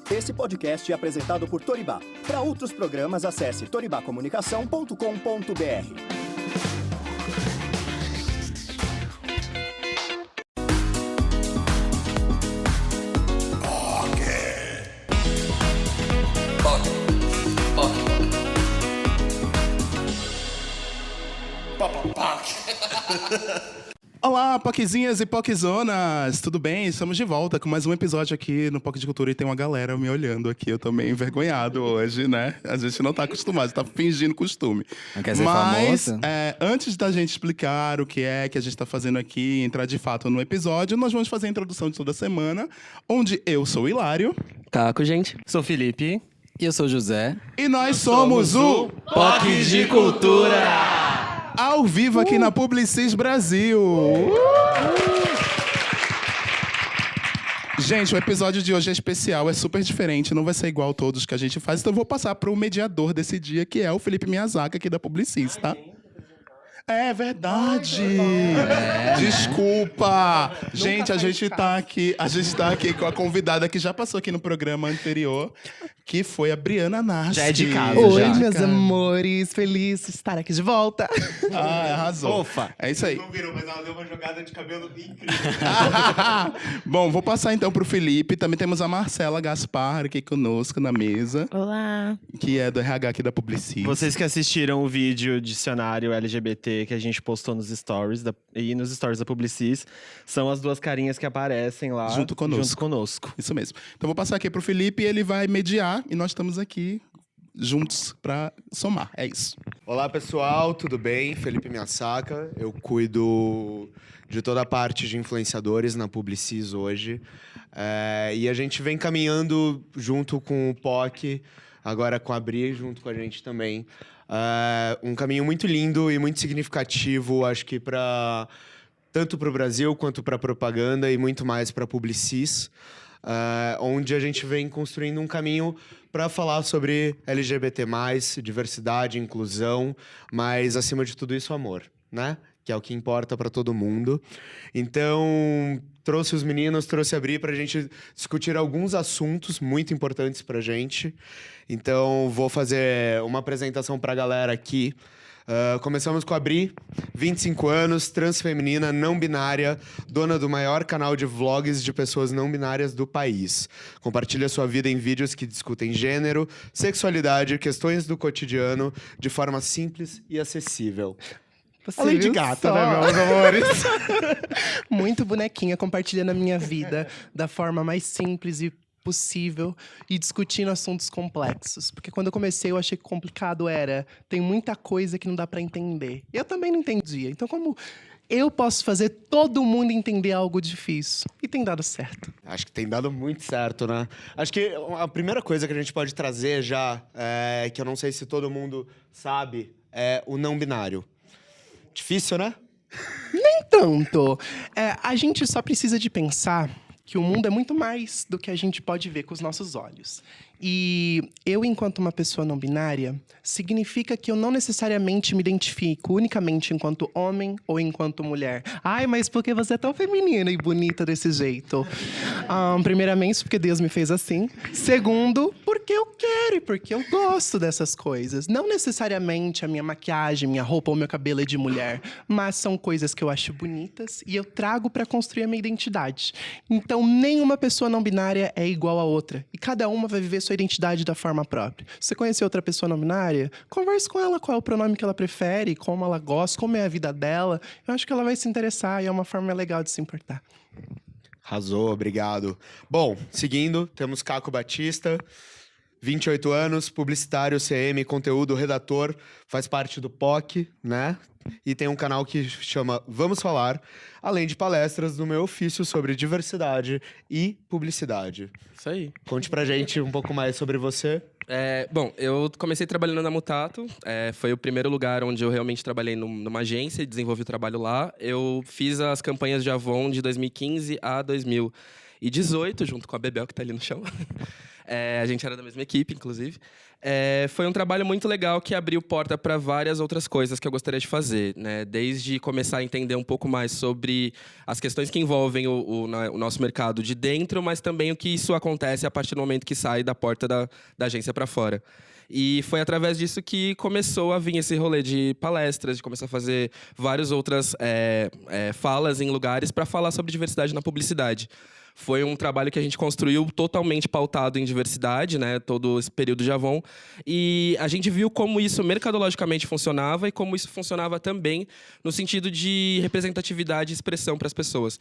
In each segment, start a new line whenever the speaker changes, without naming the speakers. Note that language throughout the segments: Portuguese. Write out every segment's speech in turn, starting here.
Esse podcast é apresentado por Toribá. Para outros programas, acesse toribacomunicação.com.br.
Olá, Poquezinhas e Poquezonas! Tudo bem? Estamos de volta com mais um episódio aqui no Poque de Cultura e tem uma galera me olhando aqui. Eu tô meio envergonhado hoje, né? A gente não tá acostumado, tá fingindo costume.
Não quer ser
Mas,
famosa?
antes da gente explicar o que é que a gente tá fazendo aqui, entrar de fato no episódio, nós vamos fazer a introdução de toda semana, onde eu sou o Hilário.
Caco, gente.
Sou Felipe.
E eu sou o José.
E nós somos o
Poque de Cultura!
Ao vivo aqui na Publicis Brasil. Gente, o episódio de hoje é especial, é super diferente, não vai ser igual a todos que a gente faz, então eu vou passar para o mediador desse dia, que é o Felipe Miyazaki, aqui da Publicis, tá? É verdade! Desculpa! Gente, a gente tá aqui com a convidada que já passou aqui no programa anterior, que foi a Briana Nasci.
Já é de casa.
Oi,
já.
meus amores, feliz de estar aqui de volta.
Ah, arrasou.
Ofa.
É isso aí.
Não viram, mas ela deu uma jogada de cabelo incrível.
Bom, vou passar então pro Felipe. Também temos a Marcela Gaspar aqui conosco na mesa,
Olá.
que é do RH aqui da Publicis.
Vocês que assistiram o vídeo dicionário LGBT que a gente postou nos stories e nos stories da Publicis, são as duas carinhas que aparecem lá
Junto conosco. Isso mesmo. Então vou passar aqui pro Felipe e ele vai mediar e nós estamos aqui juntos para somar. É isso.
Olá, pessoal, tudo bem? Felipe Miyazaki. Eu cuido de toda a parte de influenciadores na Publicis hoje. E a gente vem caminhando junto com o POC, agora com a Bri, junto com a gente também. Um caminho muito lindo e muito significativo, acho que tanto para o Brasil quanto para a propaganda e muito mais para a Publicis. Onde a gente vem construindo um caminho para falar sobre LGBT+, diversidade, inclusão, mas, acima de tudo isso, amor, né? Que é o que importa para todo mundo. Então, trouxe os meninos, trouxe a Bri para a gente discutir alguns assuntos muito importantes para a gente. Então, vou fazer uma apresentação para a galera aqui. Começamos com a Bri, 25 anos, transfeminina, não binária, dona do maior canal de vlogs de pessoas não binárias do país. Compartilha sua vida em vídeos que discutem gênero, sexualidade, questões do cotidiano, de forma simples e acessível. Além de gata, né, meus amores?
Muito bonequinha compartilhando a minha vida da forma mais simples e possível e discutindo assuntos complexos. Porque quando eu comecei, eu achei que complicado tem muita coisa que não dá pra entender. Eu também não entendia. Então, como eu posso fazer todo mundo entender algo difícil? E tem dado certo.
Acho que tem dado muito certo, né? Acho que a primeira coisa que a gente pode trazer já, que eu não sei se todo mundo sabe, é o não binário. Difícil, né?
Nem tanto. A gente só precisa de pensar que o mundo é muito mais do que a gente pode ver com os nossos olhos. E eu, enquanto uma pessoa não binária, significa que eu não necessariamente me identifico unicamente enquanto homem ou enquanto mulher. Ai, mas por que você é tão feminina e bonita desse jeito? Primeiramente, porque Deus me fez assim. Segundo, porque eu quero e porque eu gosto dessas coisas. Não necessariamente a minha maquiagem, minha roupa ou meu cabelo é de mulher, mas são coisas que eu acho bonitas e eu trago para construir a minha identidade. Então, nenhuma pessoa não binária é igual a outra. E cada uma vai viver sua identidade da forma própria. Se você conhecer outra pessoa não binária, converse com ela qual é o pronome que ela prefere, como ela gosta, como é a vida dela. Eu acho que ela vai se interessar e é uma forma legal de se importar.
Arrasou, obrigado. Bom, seguindo, temos Caco Batista, 28 anos, publicitário, CM, conteúdo, redator, faz parte do POC, né? E tem um canal que chama Vamos Falar, além de palestras no meu ofício sobre diversidade e publicidade.
Isso aí.
Conte pra gente um pouco mais sobre você.
Bom, eu comecei trabalhando na Mutato. Foi o primeiro lugar onde eu realmente trabalhei numa agência e desenvolvi o trabalho lá. Eu fiz as campanhas de Avon de 2015 a 2018, junto com a Bebel, que tá ali no chão. A gente era da mesma equipe, inclusive. Foi um trabalho muito legal que abriu porta para várias outras coisas que eu gostaria de fazer, né? Desde começar a entender um pouco mais sobre as questões que envolvem o nosso mercado de dentro, mas também o que isso acontece a partir do momento que sai da porta da agência para fora. E foi através disso que começou a vir esse rolê de palestras, de começar a fazer várias outras falas em lugares para falar sobre diversidade na publicidade. Foi um trabalho que a gente construiu totalmente pautado em diversidade, né? Todo esse período de Avon. E a gente viu como isso mercadologicamente funcionava e como isso funcionava também no sentido de representatividade e expressão para as pessoas.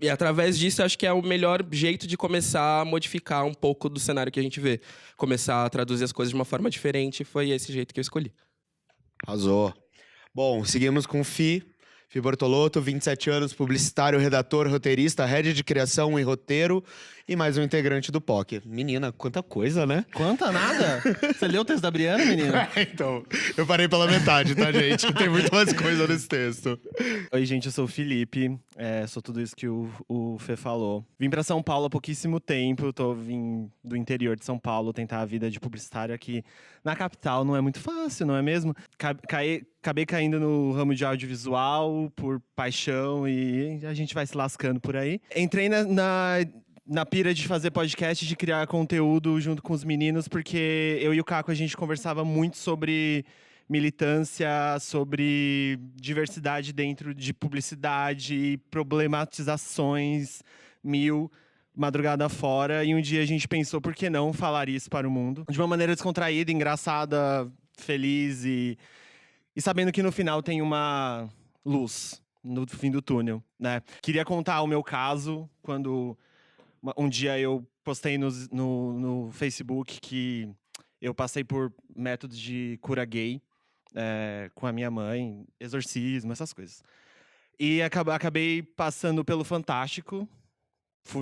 E através disso, acho que é o melhor jeito de começar a modificar um pouco do cenário que a gente vê. Começar a traduzir as coisas de uma forma diferente. Foi esse jeito que eu escolhi.
Arrasou. Bom, seguimos com Fi Bortolotto, 27 anos, publicitário, redator, roteirista, head de criação e roteiro e mais um integrante do POC. Menina, quanta coisa, né?
Quanta nada? Você leu o texto da Briana, menina?
Então, eu parei pela metade, tá, gente? Tem muito mais coisa nesse texto.
Oi, gente, eu sou o Felipe. Sou tudo isso que o Fê falou. Vim pra São Paulo há pouquíssimo tempo. Vim do interior de São Paulo tentar a vida de publicitário aqui na capital. Não é muito fácil, não é mesmo? Acabei caindo no ramo de audiovisual por paixão e a gente vai se lascando por aí. Entrei na pira de fazer podcast, de criar conteúdo junto com os meninos, porque eu e o Caco, a gente conversava muito sobre militância, sobre diversidade dentro de publicidade, problematizações madrugada fora. E um dia a gente pensou, por que não falar isso para o mundo? De uma maneira descontraída, engraçada, feliz e sabendo que no final tem uma luz no fim do túnel, né? Queria contar o meu caso, quando um dia eu postei no Facebook que eu passei por métodos de cura gay com a minha mãe, exorcismo, essas coisas. E acabei passando pelo Fantástico.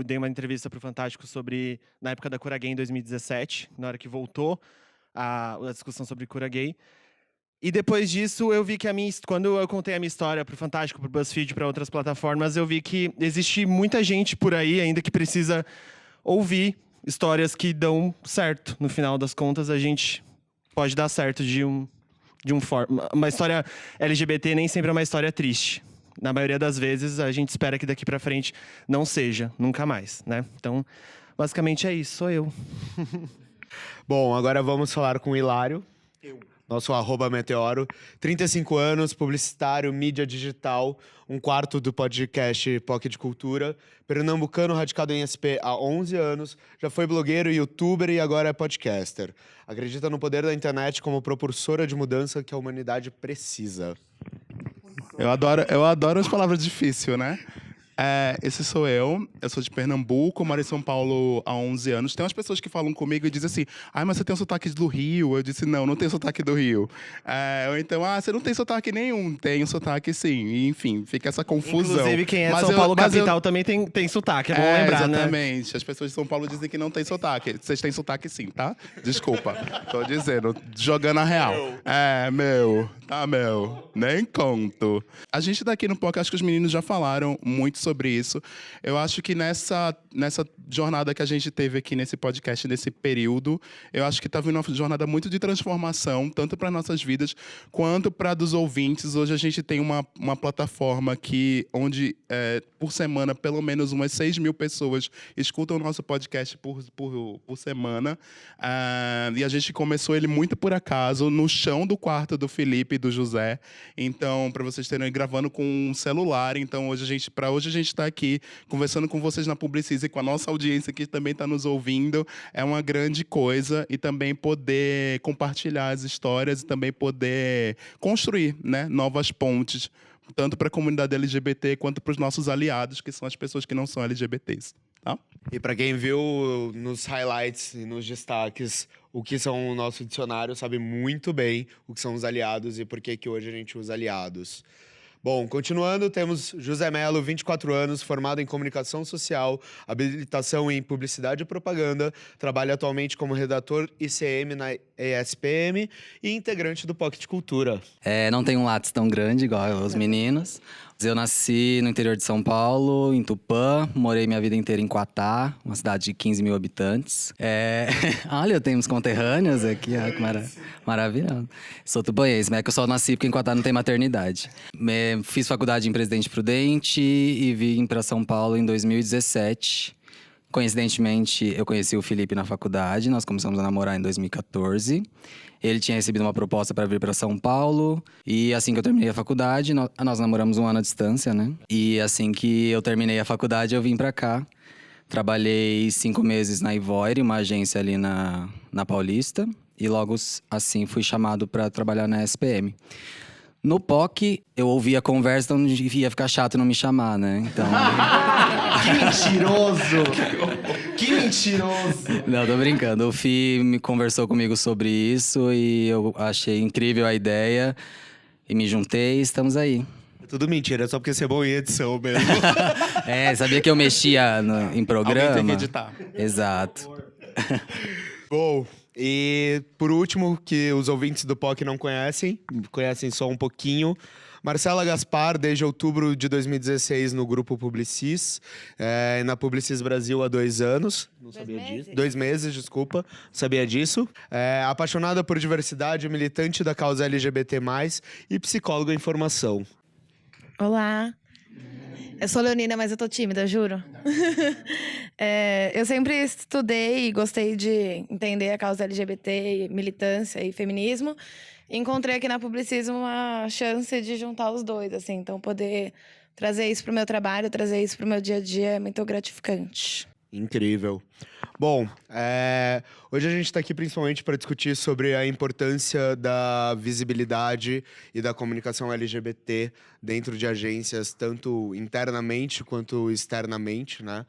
Dei uma entrevista pro Fantástico na época da cura gay em 2017, na hora que voltou a discussão sobre cura gay. E depois disso, eu vi que quando eu contei a minha história pro Fantástico, pro BuzzFeed, para outras plataformas, eu vi que existe muita gente por aí ainda que precisa ouvir histórias que dão certo. No final das contas, a gente pode dar certo de forma. Uma história LGBT nem sempre é uma história triste. Na maioria das vezes, a gente espera que daqui pra frente não seja, nunca mais, né? Então, basicamente é isso, sou eu.
Bom, agora vamos falar com o Hilário. Nosso @meteoro, 35 anos, publicitário, mídia digital, 1/4 do podcast POC de Cultura, pernambucano, radicado em SP há 11 anos, já foi blogueiro, youtuber e agora é podcaster. Acredita no poder da internet como propulsora de mudança que a humanidade precisa.
Eu adoro as palavras difíceis, né? Esse sou eu sou de Pernambuco, moro em São Paulo há 11 anos. Tem umas pessoas que falam comigo e dizem assim, mas você tem um sotaque do Rio? Eu disse, não tenho sotaque do Rio. Ou então, você não tem sotaque nenhum. Tenho sotaque sim. E, enfim, fica essa confusão.
Inclusive, quem é de São Paulo capital também tem sotaque, é bom lembrar, né?
Exatamente. As pessoas de São Paulo dizem que não tem sotaque. Vocês têm sotaque sim, tá? Desculpa. Tô dizendo, jogando a real. Nem conto. A gente daqui no POC, acho que os meninos já falaram muito sobre isso. Eu acho que nessa jornada que a gente teve aqui nesse podcast, nesse período, eu acho que tá vindo uma jornada muito de transformação, tanto para nossas vidas, quanto para dos ouvintes. Hoje a gente tem uma plataforma onde por semana, pelo menos umas 6 mil pessoas escutam o nosso podcast por semana. E a gente começou ele muito por acaso, no chão do quarto do Felipe e do José. Então, para vocês terem, gravando com um celular. Então, hoje a gente está aqui conversando com vocês na Publicis e com a nossa audiência que também está nos ouvindo. É uma grande coisa. E também poder compartilhar as histórias e também poder construir, né, novas pontes, tanto para a comunidade LGBT quanto para os nossos aliados, que são as pessoas que não são LGBTs. Tá?
E para quem viu nos highlights e nos destaques o que são o nosso dicionário, sabe muito bem o que são os aliados e por que hoje a gente usa aliados. Bom, continuando, temos José Melo, 24 anos, formado em comunicação social, habilitação em publicidade e propaganda, trabalha atualmente como redator ICM na ESPM e integrante do Pocket Cultura.
Não tenho um látis tão grande igual os meninos. Eu nasci no interior de São Paulo, em Tupã. Morei minha vida inteira em Quatá, uma cidade de 15 mil habitantes. Olha, eu tenho uns conterrâneos aqui, que maravilhoso. Sou tupanhense, mas é que eu só nasci porque em Quatá não tem maternidade. Fiz faculdade em Presidente Prudente e vim para São Paulo em 2017. Coincidentemente, eu conheci o Felipe na faculdade, nós começamos a namorar em 2014. Ele tinha recebido uma proposta para vir para São Paulo. E assim que eu terminei a faculdade, nós namoramos 1 ano à distância, né? E assim que eu terminei a faculdade, eu vim para cá. Trabalhei 5 meses na Ivoire, uma agência ali na Paulista. E logo assim fui chamado para trabalhar na SPM. No POC, eu ouvi a conversa, então ia ficar chato não me chamar, né? Então...
Que mentiroso! Que mentiroso!
Não, tô brincando. O Fih me conversou comigo sobre isso e eu achei incrível a ideia. E me juntei e estamos aí.
É tudo mentira, é só porque você é bom em edição mesmo.
Sabia que eu mexia em programa?
Alguém tem que editar.
Exato.
Bom, e por último, que os ouvintes do POC não conhecem só um pouquinho. Marcela Gaspar, desde outubro de 2016 no Grupo Publicis, na Publicis Brasil há 2 anos. Não sabia disso. 2 meses, desculpa. Sabia disso. Apaixonada por diversidade, militante da causa LGBT+, e psicóloga em formação.
Olá. Eu sou leonina, mas eu tô tímida, juro. Eu sempre estudei e gostei de entender a causa LGBT, militância e feminismo. Encontrei aqui na Publicis uma chance de juntar os dois, assim. Então, poder trazer isso pro meu trabalho, trazer isso pro meu dia a dia é muito gratificante.
Incrível. Bom, hoje a gente está aqui principalmente para discutir sobre a importância da visibilidade e da comunicação LGBT dentro de agências, tanto internamente quanto externamente, né?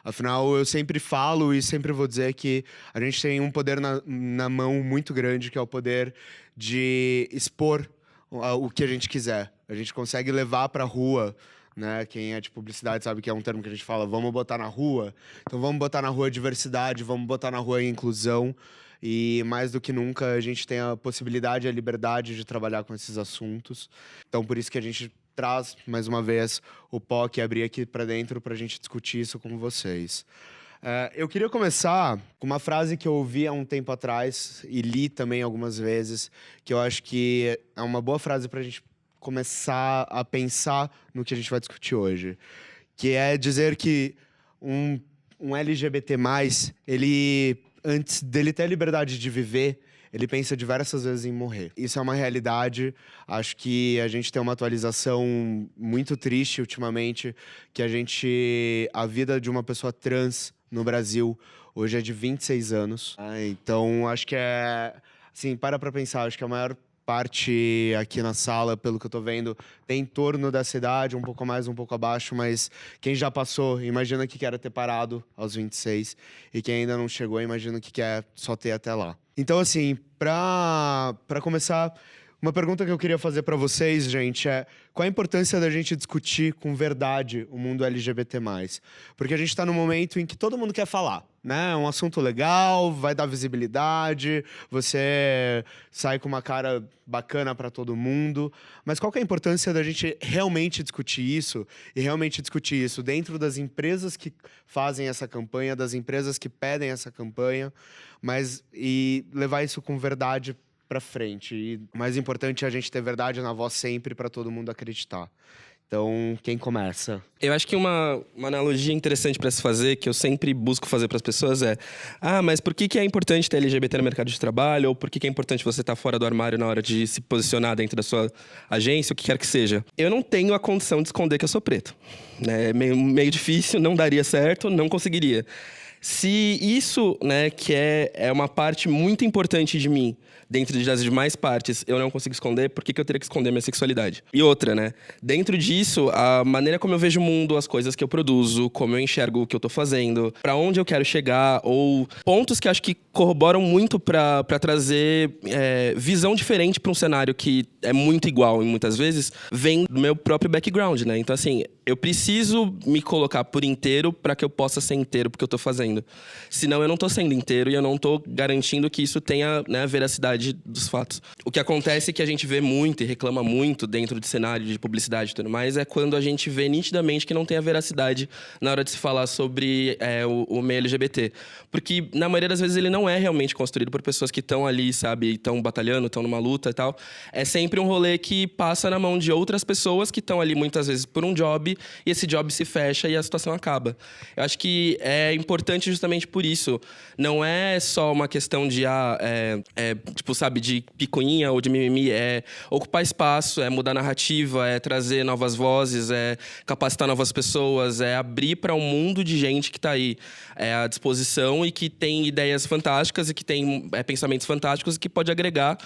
Afinal, eu sempre falo e sempre vou dizer que a gente tem um poder na mão muito grande, que é o poder de expor o que a gente quiser. A gente consegue levar para a rua, né? Quem é de publicidade sabe que é um termo que a gente fala, vamos botar na rua. Então vamos botar na rua diversidade, vamos botar na rua inclusão. E mais do que nunca a gente tem a possibilidade e a liberdade de trabalhar com esses assuntos. Então por isso que a gente traz, mais uma vez, o POC e abrir aqui para dentro para a gente discutir isso com vocês. Eu queria começar com uma frase que eu ouvi há um tempo atrás e li também algumas vezes, que eu acho que é uma boa frase para a gente começar a pensar no que a gente vai discutir hoje, que é dizer que um LGBT+, ele, antes dele ter a liberdade de viver, ele pensa diversas vezes em morrer. Isso é uma realidade. Acho que a gente tem uma atualização muito triste ultimamente, que a vida de uma pessoa trans no Brasil hoje é de 26 anos. Então, acho que assim, para pensar, acho que a maior parte aqui na sala, pelo que eu tô vendo, tem em torno dessa idade, um pouco mais, um pouco abaixo, mas quem já passou, imagina o que era ter parado aos 26, e quem ainda não chegou, imagina o que é só ter até lá. Então, assim, pra começar, uma pergunta que eu queria fazer pra vocês, gente, é qual a importância da gente discutir com verdade o mundo LGBT+. Porque a gente tá num momento em que todo mundo quer falar, né? É um assunto legal, vai dar visibilidade, você sai com uma cara bacana pra todo mundo. Mas qual que é a importância da gente realmente discutir isso? E realmente discutir isso dentro das empresas que fazem essa campanha, das empresas que pedem essa campanha, e levar isso com verdade para frente. E o mais importante é a gente ter verdade na voz sempre para todo mundo acreditar. Então, quem começa?
Eu acho que uma analogia interessante para se fazer, que eu sempre busco fazer para as pessoas é: mas por que é importante ter LGBT no mercado de trabalho? Ou por que é importante você estar fora do armário na hora de se posicionar dentro da sua agência, o que quer que seja? Eu não tenho a condição de esconder que eu sou preto. É meio difícil, não daria certo, não conseguiria. Se isso, né, que é uma parte muito importante de mim, dentro das demais partes, eu não consigo esconder, por que eu teria que esconder minha sexualidade? E outra, né? Dentro disso, a maneira como eu vejo o mundo, as coisas que eu produzo, como eu enxergo o que eu tô fazendo, pra onde eu quero chegar, ou pontos que acho que corroboram muito pra trazer visão diferente pra um cenário que é muito igual, e muitas vezes vem do meu próprio background, né? Então, assim, eu preciso me colocar por inteiro para que eu possa ser inteiro porque eu tô fazendo. Senão eu não tô sendo inteiro e eu não tô garantindo que isso tenha, né, a veracidade dos fatos. O que acontece que a gente vê muito e reclama muito dentro de cenário de publicidade e tudo mais é quando a gente vê nitidamente que não tem a veracidade na hora de se falar sobre o meio LGBT. Porque na maioria das vezes ele não é realmente construído por pessoas que estão ali, sabe, estão batalhando, estão numa luta e tal. É sempre um rolê que passa na mão de outras pessoas que estão ali muitas vezes por um job e esse job se fecha e a situação acaba. Eu acho que é importante justamente por isso. Não é só uma questão de, tipo, sabe, de picuinha ou de mimimi. É ocupar espaço, é mudar narrativa, é trazer novas vozes, é capacitar novas pessoas, é abrir para um mundo de gente que está aí à disposição e que tem ideias fantásticas e que tem pensamentos fantásticos e que pode agregar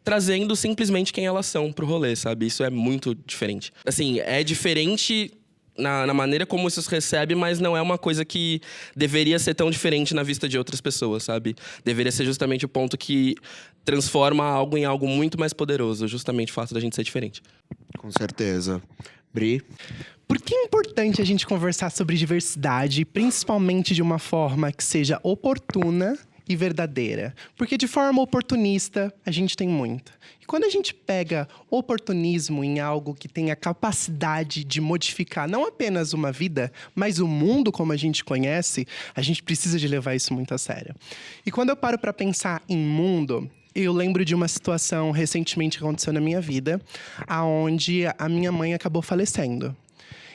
trazendo simplesmente quem elas são pro rolê, sabe? Isso é muito diferente. Assim, é diferente na maneira como isso se recebe, mas não é uma coisa que deveria ser tão diferente na vista de outras pessoas, sabe? Deveria ser justamente o ponto que transforma algo em algo muito mais poderoso, justamente o fato da gente ser diferente.
Com certeza. Bri?
Por que é importante a gente conversar sobre diversidade, principalmente de uma forma que seja oportuna e verdadeira? Porque de forma oportunista, a gente tem muita. E quando a gente pega oportunismo em algo que tem a capacidade de modificar não apenas uma vida, mas o mundo como a gente conhece, a gente precisa de levar isso muito a sério. E quando eu paro para pensar em mundo, eu lembro de uma situação recentemente que aconteceu na minha vida, onde a minha mãe acabou falecendo.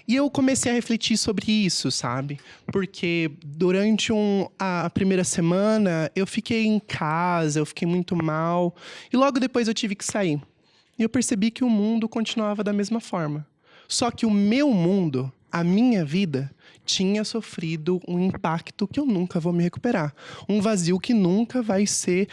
E eu comecei a refletir sobre isso, sabe? Porque durante a primeira semana, eu fiquei em casa, eu fiquei muito mal. E logo depois eu tive que sair. E eu percebi que o mundo continuava da mesma forma. Só que o meu mundo, a minha vida, tinha sofrido um impacto que eu nunca vou me recuperar. Um vazio que nunca vai ser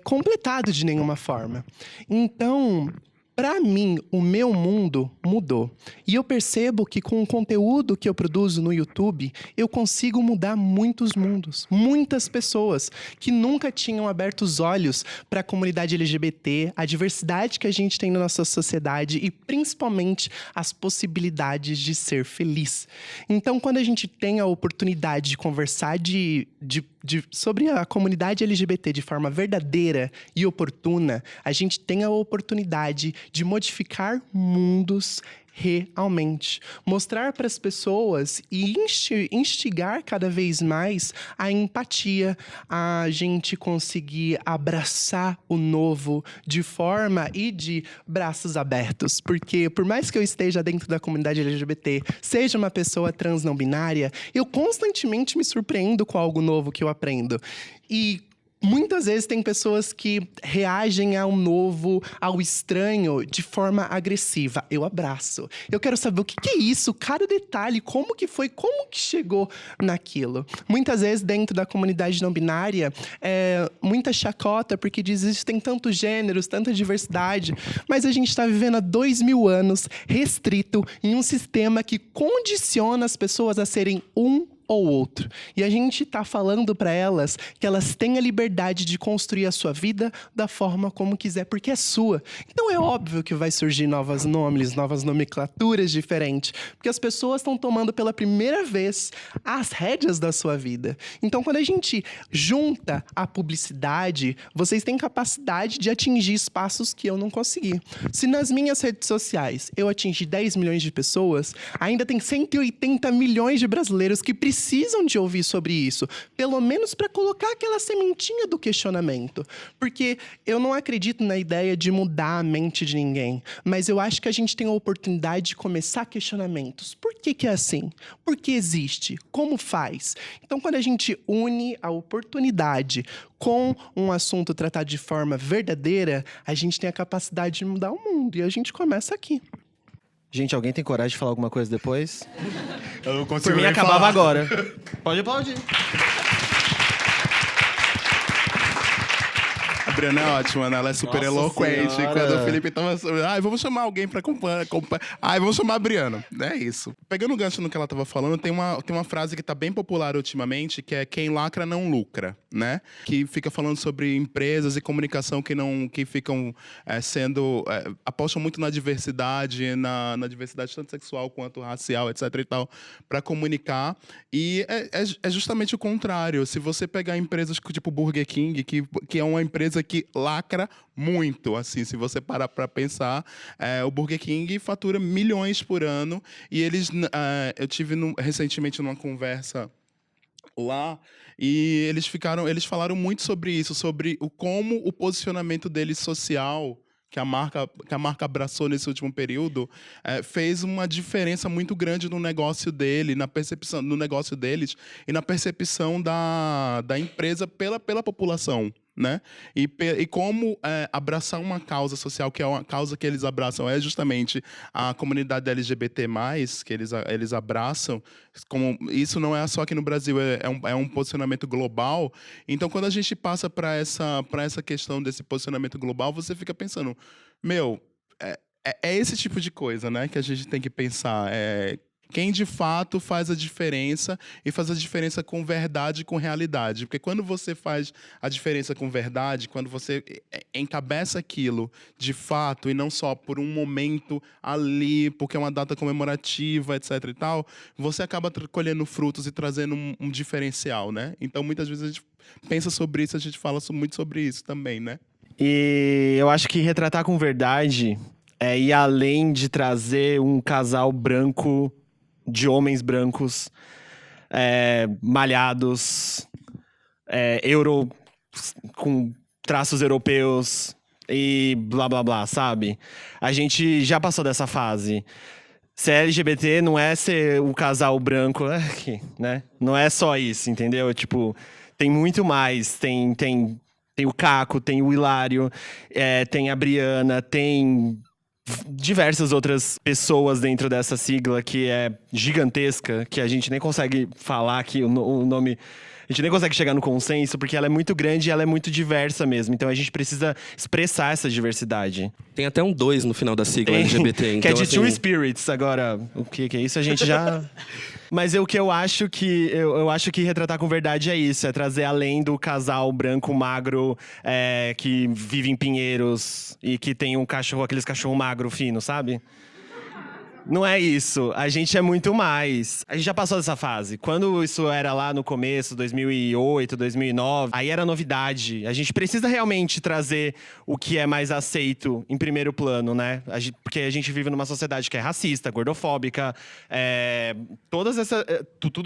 completado de nenhuma forma. Então, para mim, o meu mundo mudou. E eu percebo que com o conteúdo que eu produzo no YouTube, eu consigo mudar muitos mundos. Muitas pessoas que nunca tinham aberto os olhos para a comunidade LGBT, a diversidade que a gente tem na nossa sociedade e, principalmente, as possibilidades de ser feliz. Então, quando a gente tem a oportunidade de conversar sobre a comunidade LGBT de forma verdadeira e oportuna, a gente tem a oportunidade de modificar mundos realmente. Mostrar para as pessoas e instigar cada vez mais a empatia, a gente conseguir abraçar o novo de forma e de braços abertos. Porque por mais que eu esteja dentro da comunidade LGBT, seja uma pessoa trans não binária, eu constantemente me surpreendo com algo novo que eu aprendo. E muitas vezes tem pessoas que reagem ao novo, ao estranho, de forma agressiva. Eu abraço. Eu quero saber o que é isso, cada detalhe, como que foi, como que chegou naquilo. Muitas vezes dentro da comunidade não binária, muita chacota, porque diz que existem tantos gêneros, tanta diversidade, mas a gente está vivendo há 2000 anos restrito em um sistema que condiciona as pessoas a serem um ou outro. E a gente está falando para elas que elas têm a liberdade de construir a sua vida da forma como quiser, porque é sua. Então é óbvio que vai surgir novos nomes, novas nomenclaturas diferentes, porque as pessoas estão tomando pela primeira vez as rédeas da sua vida. Então quando a gente junta a publicidade, vocês têm capacidade de atingir espaços que eu não consegui. Se nas minhas redes sociais eu atingi 10 milhões de pessoas, ainda tem 180 milhões de brasileiros que precisam de ouvir sobre isso, pelo menos para colocar aquela sementinha do questionamento. Porque eu não acredito na ideia de mudar a mente de ninguém, mas eu acho que a gente tem a oportunidade de começar questionamentos. Por que é assim? Por que existe? Como faz? Então, quando a gente une a oportunidade com um assunto tratado de forma verdadeira, a gente tem a capacidade de mudar o mundo. E a gente começa aqui.
Gente, alguém tem coragem de falar alguma coisa depois?
Eu não consigo.
Por mim, acabava agora. Pode aplaudir.
A Briana é ótima, né? Ela é super
Nossa
eloquente.
Senhora.
Quando o Felipe tava... vamos chamar alguém pra acompanhar. Vamos chamar a Briana. É isso. Pegando o gancho no que ela tava falando, tem uma frase que tá bem popular ultimamente, que é quem lacra não lucra, né? Que fica falando sobre empresas e comunicação que ficam apostam muito na diversidade, na diversidade tanto sexual quanto racial, etc e tal, para comunicar. E é justamente o contrário. Se você pegar empresas tipo Burger King, que é uma empresa que lacra muito, assim, se você parar para pensar, o Burger King fatura milhões por ano e eles, eu tive recentemente numa conversa lá e eles falaram muito sobre isso, sobre como o posicionamento deles social que a marca abraçou nesse último período fez uma diferença muito grande no negócio dele, na percepção no negócio deles e na percepção da empresa pela população, né? E como abraçar uma causa social, que é uma causa que eles abraçam, é justamente a comunidade LGBT+, que eles abraçam. Como isso não é só aqui no Brasil, é um posicionamento global. Então, quando a gente passa para essa questão desse posicionamento global, você fica pensando, é esse tipo de coisa, né, que a gente tem que pensar. Quem de fato faz a diferença e faz a diferença com verdade e com realidade. Porque quando você faz a diferença com verdade, quando você encabeça aquilo de fato e não só por um momento ali, porque é uma data comemorativa, etc e tal, você acaba colhendo frutos e trazendo um diferencial, né? Então, muitas vezes a gente pensa sobre isso, a gente fala muito sobre isso também, né?
E eu acho que retratar com verdade é ir além de trazer um casal branco de homens brancos, malhados, com traços europeus e blá, blá, blá, sabe? A gente já passou dessa fase. Ser LGBT não é ser o casal branco, né? Não é só isso, entendeu? Tipo, tem muito mais. Tem o Caco, tem o Hilário, tem a Briana, tem diversas outras pessoas dentro dessa sigla que é gigantesca, que a gente nem consegue falar aqui o nome, a gente nem consegue chegar no consenso, porque ela é muito grande e ela é muito diversa mesmo. Então a gente precisa expressar essa diversidade.
Tem até um 2 no final da sigla LGBT. Então,
que é de Two Spirits. Agora, o que é isso? A gente já... Mas o que eu acho que retratar com verdade é isso. É trazer além do casal branco, magro, que vive em Pinheiros e que tem um cachorro, aqueles cachorro magro, fino, sabe? Não é isso. A gente é muito mais. A gente já passou dessa fase. Quando isso era lá no começo, 2008, 2009, aí era novidade. A gente precisa realmente trazer o que é mais aceito em primeiro plano, né? Porque a gente vive numa sociedade que é racista, gordofóbica, tudo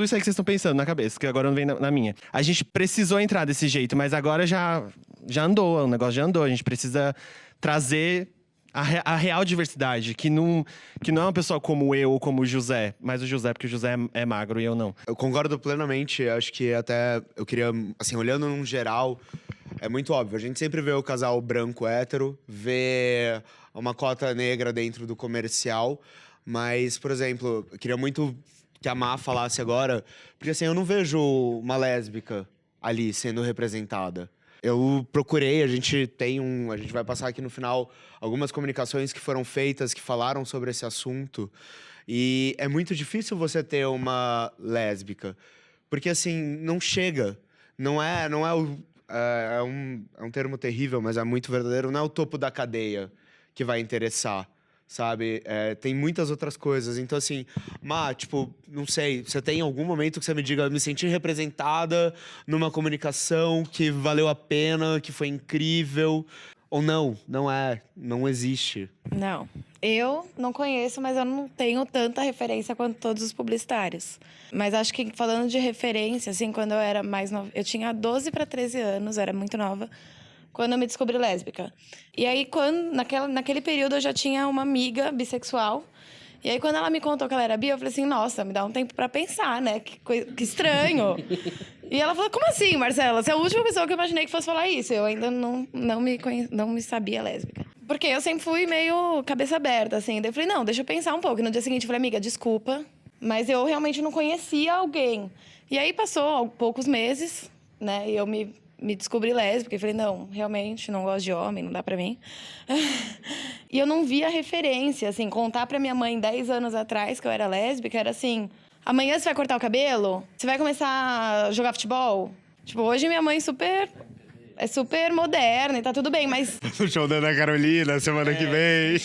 isso aí que vocês estão pensando na cabeça, que agora não vem na minha. A gente precisou entrar desse jeito, mas agora já andou, o negócio já andou. A gente precisa trazer a real diversidade, que não é uma pessoa como eu ou como o José, mas o José, porque o José é magro e eu não.
Eu concordo plenamente, acho que até eu queria, assim, olhando num geral, é muito óbvio. A gente sempre vê o casal branco hétero, vê uma cota negra dentro do comercial, mas, por exemplo, eu queria muito que a Má falasse agora, porque assim, eu não vejo uma lésbica ali sendo representada. Eu procurei, a gente vai passar aqui no final algumas comunicações que foram feitas, que falaram sobre esse assunto. E é muito difícil você ter uma lésbica. Porque, assim, não chega. É um termo terrível, mas é muito verdadeiro. Não é o topo da cadeia que vai interessar, sabe? Tem muitas outras coisas. Então, assim, Má, tipo, não sei, você tem algum momento que você me diga, me senti representada numa comunicação que valeu a pena, que foi incrível? Ou não existe?
Não. Eu não conheço, mas eu não tenho tanta referência quanto todos os publicitários. Mas acho que, falando de referência, assim, quando eu era mais nova... Eu tinha 12 para 13 anos, eu era muito nova, quando eu me descobri lésbica. E aí, naquele período, eu já tinha uma amiga bissexual. E aí, quando ela me contou que ela era bi, eu falei assim, nossa, me dá um tempo pra pensar, né? Que estranho. E ela falou, como assim, Marcela? Você é a última pessoa que eu imaginei que fosse falar isso. Eu ainda não me sabia lésbica. Porque eu sempre fui meio cabeça aberta, assim. Daí eu falei, não, deixa eu pensar um pouco. E no dia seguinte, eu falei, amiga, desculpa, mas eu realmente não conhecia alguém. E aí, passou poucos meses, né? E eu me descobri lésbica e falei, não, realmente, não gosto de homem, não dá pra mim. E eu não via referência, assim, contar pra minha mãe 10 anos atrás que eu era lésbica, era assim, amanhã você vai cortar o cabelo? Você vai começar a jogar futebol? Tipo, hoje minha mãe é super moderna e tá tudo bem, mas
O show da Ana Carolina, semana que vem.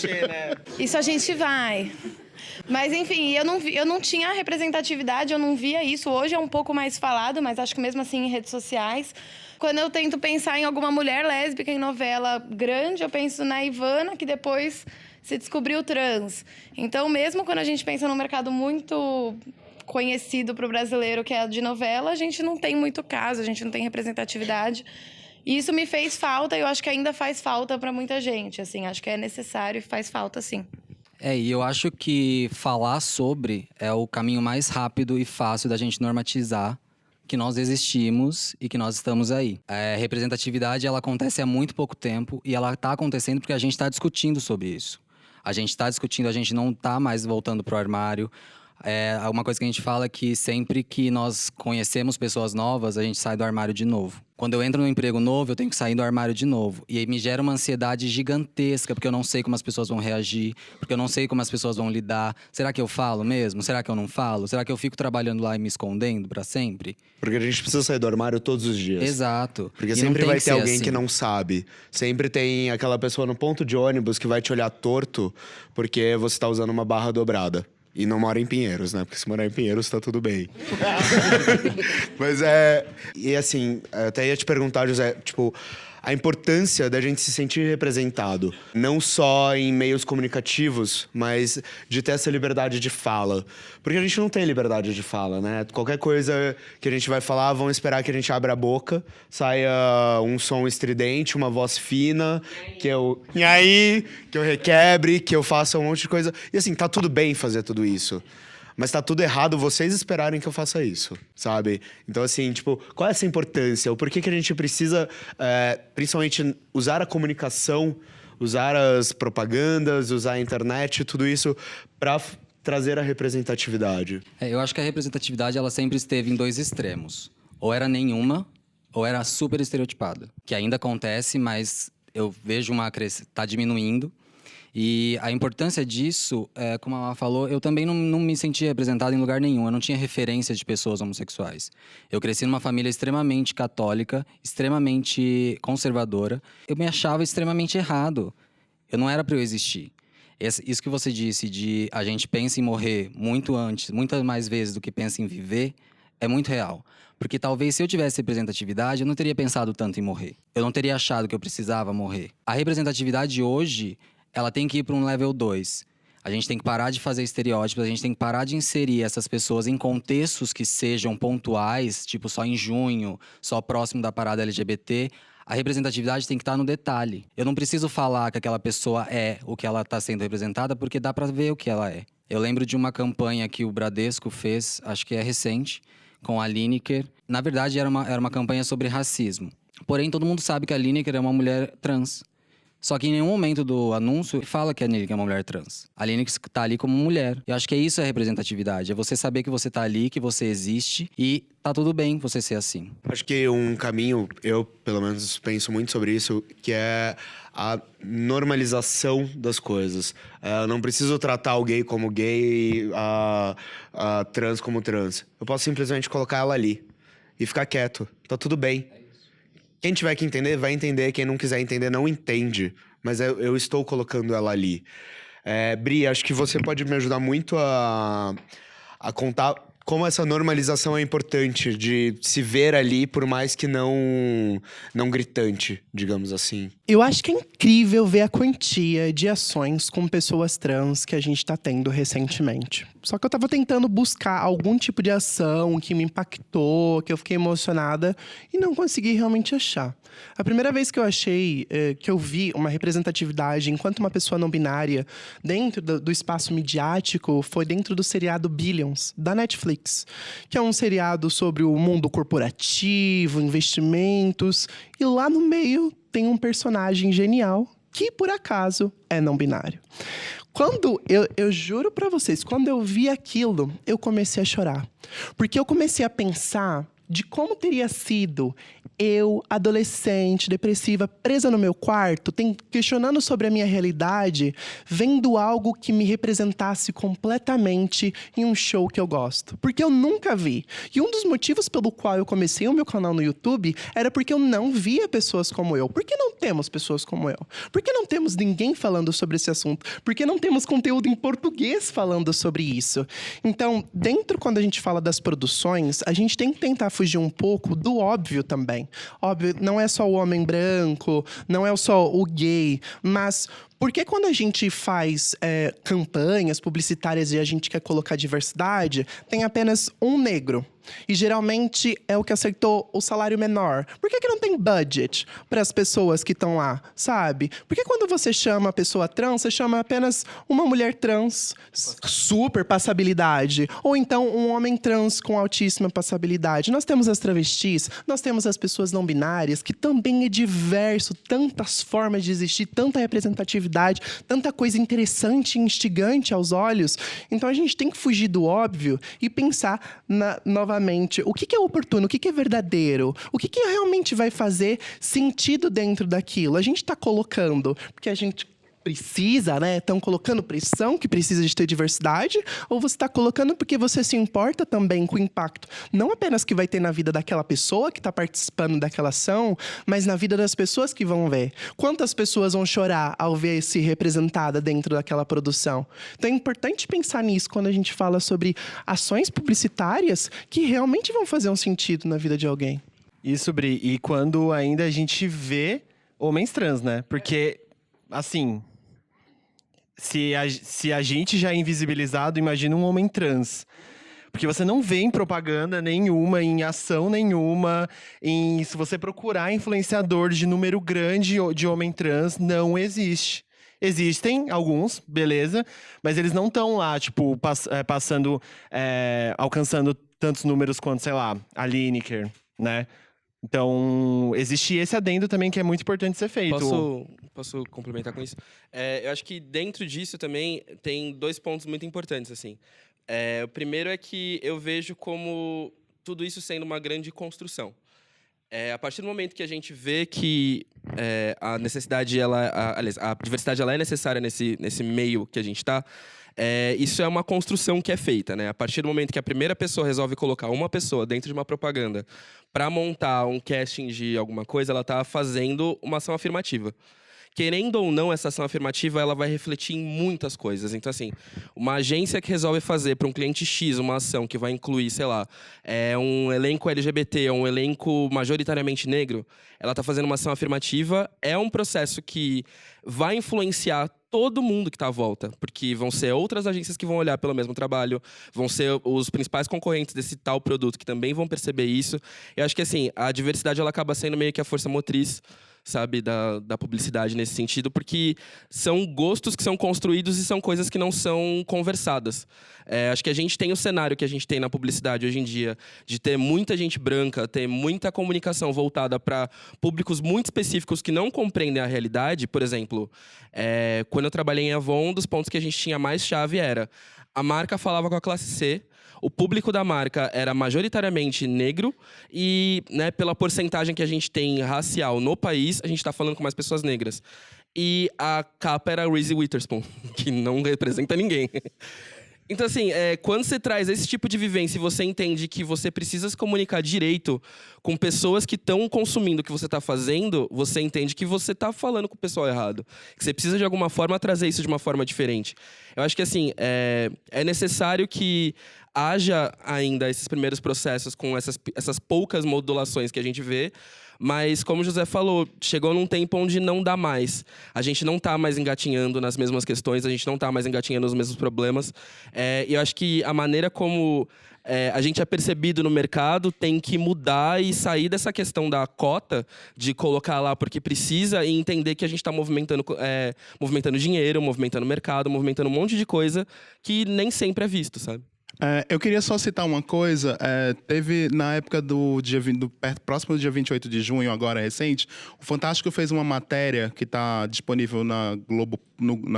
isso a gente vai. Mas, enfim, eu não tinha representatividade, eu não via isso. Hoje é um pouco mais falado, mas acho que mesmo assim em redes sociais. Quando eu tento pensar em alguma mulher lésbica em novela grande, eu penso na Ivana, que depois se descobriu trans. Então, mesmo quando a gente pensa num mercado muito conhecido para o brasileiro, que é de novela, a gente não tem muito caso, a gente não tem representatividade. E isso me fez falta, e eu acho que ainda faz falta para muita gente, assim. Acho que é necessário e faz falta, sim.
E eu acho que falar sobre é o caminho mais rápido e fácil da gente normatizar que nós existimos e que nós estamos aí. A representatividade, ela acontece há muito pouco tempo e ela está acontecendo porque a gente está discutindo sobre isso. A gente está discutindo, a gente não está mais voltando pro armário. Uma coisa que a gente fala é que sempre que nós conhecemos pessoas novas, a gente sai do armário de novo. Quando eu entro num emprego novo, eu tenho que sair do armário de novo. E aí me gera uma ansiedade gigantesca, porque eu não sei como as pessoas vão reagir, porque eu não sei como as pessoas vão lidar. Será que eu falo mesmo? Será que eu não falo? Será que eu fico trabalhando lá e me escondendo pra sempre?
Porque a gente precisa sair do armário todos os dias.
Exato.
Porque
E
sempre
não tem
vai
que
ter
ser
alguém
assim.
que não sabe. Sempre tem aquela pessoa no ponto de ônibus que vai te olhar torto porque você tá usando uma barra dobrada. E não mora em Pinheiros, né? Porque se morar em Pinheiros, tá tudo bem. Mas E assim, eu até ia te perguntar, José, tipo, a importância da gente se sentir representado. Não só em meios comunicativos, mas de ter essa liberdade de fala. Porque a gente não tem liberdade de fala, né? Qualquer coisa que a gente vai falar, vão esperar que a gente abra a boca, saia um som estridente, uma voz fina, que eu requebre, que eu faça um monte de coisa. E assim, tá tudo bem fazer tudo isso. Mas tá tudo errado vocês esperarem que eu faça isso, sabe? Então, assim, tipo, qual é essa importância? O porquê que a gente precisa, principalmente, usar a comunicação, usar as propagandas, usar a internet, tudo isso para trazer a representatividade?
Eu acho que a representatividade, ela sempre esteve em dois extremos. Ou era nenhuma, ou era super estereotipada. Que ainda acontece, mas eu vejo tá diminuindo. E a importância disso, como ela falou, eu também não me sentia representada em lugar nenhum. Eu não tinha referência de pessoas homossexuais. Eu cresci numa família extremamente católica, extremamente conservadora. Eu me achava extremamente errado. Eu não era para eu existir. Isso que você disse de a gente pensa em morrer muito antes, muitas mais vezes do que pensa em viver, é muito real. Porque talvez se eu tivesse representatividade, eu não teria pensado tanto em morrer. Eu não teria achado que eu precisava morrer. A representatividade hoje, ela tem que ir para um level 2. A gente tem que parar de fazer estereótipos, a gente tem que parar de inserir essas pessoas em contextos que sejam pontuais, tipo só em junho, só próximo da parada LGBT. A representatividade tem que estar no detalhe. Eu não preciso falar que aquela pessoa é o que ela está sendo representada, porque dá para ver o que ela é. Eu lembro de uma campanha que o Bradesco fez, acho que é recente, com a Lineker. Na verdade, era uma campanha sobre racismo. Porém, todo mundo sabe que a Lineker é uma mulher trans. Só que em nenhum momento do anúncio fala que a Lineker é uma mulher trans. A Lineker tá ali como mulher. E eu acho que isso é representatividade. É você saber que você tá ali, que você existe e tá tudo bem você ser assim.
Acho que um caminho, eu pelo menos penso muito sobre isso, que é a normalização das coisas. Eu não preciso tratar o gay como gay, a trans como trans. Eu posso simplesmente colocar ela ali e ficar quieto. Tá tudo bem. Quem tiver que entender, vai entender. Quem não quiser entender, não entende. Mas eu estou colocando ela ali. Bri, acho que você pode me ajudar muito a contar como essa normalização é importante de se ver ali, por mais que não gritante, digamos assim.
Eu acho que é incrível ver a quantia de ações com pessoas trans que a gente tá tendo recentemente. Só que eu tava tentando buscar algum tipo de ação que me impactou, que eu fiquei emocionada e não consegui realmente achar. A primeira vez que eu achei, que eu vi uma representatividade enquanto uma pessoa não binária dentro do espaço midiático foi dentro do seriado Billions, da Netflix, que é um seriado sobre o mundo corporativo, investimentos, e lá no meio tem um personagem genial que, por acaso, é não binário. Quando eu juro pra vocês, quando eu vi aquilo, eu comecei a chorar. Porque eu comecei a pensar de como teria sido eu, adolescente, depressiva, presa no meu quarto, questionando sobre a minha realidade, vendo algo que me representasse completamente em um show que eu gosto. Porque eu nunca vi. E um dos motivos pelo qual eu comecei o meu canal no YouTube era porque eu não via pessoas como eu. Por que não temos pessoas como eu? Por que não temos ninguém falando sobre esse assunto? Por que não temos conteúdo em português falando sobre isso? Então, quando a gente fala das produções, a gente tem que tentar fugir um pouco do óbvio também. Óbvio, não é só o homem branco, não é só o gay, mas por que quando a gente faz campanhas publicitárias e a gente quer colocar diversidade, tem apenas um negro? E geralmente é o que aceitou o salário menor. Por que não tem budget para as pessoas que estão lá, sabe? Por que quando você chama a pessoa trans, você chama apenas uma mulher trans, super passabilidade? Ou então um homem trans com altíssima passabilidade? Nós temos as travestis, nós temos as pessoas não binárias, que também é diverso, tantas formas de existir, tanta representatividade, tanta coisa interessante e instigante aos olhos. Então a gente tem que fugir do óbvio e pensar novamente o que é oportuno, o que é verdadeiro, o que realmente vai fazer sentido dentro daquilo. A gente está colocando, porque a gente precisa, né? Estão colocando pressão que precisa de ter diversidade, ou você está colocando porque você se importa também com o impacto, não apenas que vai ter na vida daquela pessoa que está participando daquela ação, mas na vida das pessoas que vão ver. Quantas pessoas vão chorar ao ver-se representada dentro daquela produção? Então é importante pensar nisso quando a gente fala sobre ações publicitárias que realmente vão fazer um sentido na vida de alguém.
Isso, Bri. E quando ainda a gente vê homens trans, né? Porque, assim, se a gente já é invisibilizado, imagina um homem trans. Porque você não vê em propaganda nenhuma, em ação nenhuma, se você procurar influenciador de número grande de homem trans, não existe. Existem alguns, beleza, mas eles não estão lá, tipo, passando, alcançando tantos números quanto, sei lá, a Lineker, né? Então, existe esse adendo também que é muito importante ser feito.
Posso complementar com isso? Eu acho que dentro disso também tem 2 pontos muito importantes, assim. O primeiro é que eu vejo como tudo isso sendo uma grande construção. A partir do momento que a gente vê que a necessidade, a diversidade ela é necessária nesse meio que a gente está, isso é uma construção que é feita, né? A partir do momento que a primeira pessoa resolve colocar uma pessoa dentro de uma propaganda para montar um casting de alguma coisa, ela está fazendo uma ação afirmativa. Querendo ou não, essa ação afirmativa ela vai refletir em muitas coisas. Então, assim, uma agência que resolve fazer para um cliente X uma ação que vai incluir, sei lá, um elenco LGBT, um elenco majoritariamente negro, ela está fazendo uma ação afirmativa, é um processo que vai influenciar todo mundo que está à volta, porque vão ser outras agências que vão olhar pelo mesmo trabalho, vão ser os principais concorrentes desse tal produto que também vão perceber isso. Eu acho que, assim, a diversidade ela acaba sendo meio que a força motriz, sabe, da publicidade nesse sentido, porque são gostos que são construídos e são coisas que não são conversadas. Acho que a gente tem o cenário que a gente tem na publicidade hoje em dia, de ter muita gente branca, ter muita comunicação voltada para públicos muito específicos que não compreendem a realidade. Por exemplo, quando eu trabalhei em Avon, um dos pontos que a gente tinha mais chave era a marca falava com a classe C, o público da marca era majoritariamente negro e, né, pela porcentagem que a gente tem racial no país, a gente está falando com mais pessoas negras. E a capa era Reese Witherspoon, que não representa ninguém. Então, assim, quando você traz esse tipo de vivência e você entende que você precisa se comunicar direito com pessoas que estão consumindo o que você está fazendo, você entende que você está falando com o pessoal errado. Que você precisa, de alguma forma, trazer isso de uma forma diferente. Eu acho que, assim, é necessário que haja ainda esses primeiros processos com essas poucas modulações que a gente vê, mas, como o José falou, chegou num tempo onde não dá mais. A gente não está mais engatinhando nas mesmas questões, a gente não está mais engatinhando nos mesmos problemas. E eu acho que a maneira como a gente é percebido no mercado tem que mudar e sair dessa questão da cota, de colocar lá porque precisa, e entender que a gente está movimentando dinheiro, movimentando mercado, movimentando um monte de coisa que nem sempre é visto, sabe?
Eu queria só citar uma coisa. Teve, na época próximo do dia 28 de junho, agora recente, o Fantástico fez uma matéria que está disponível na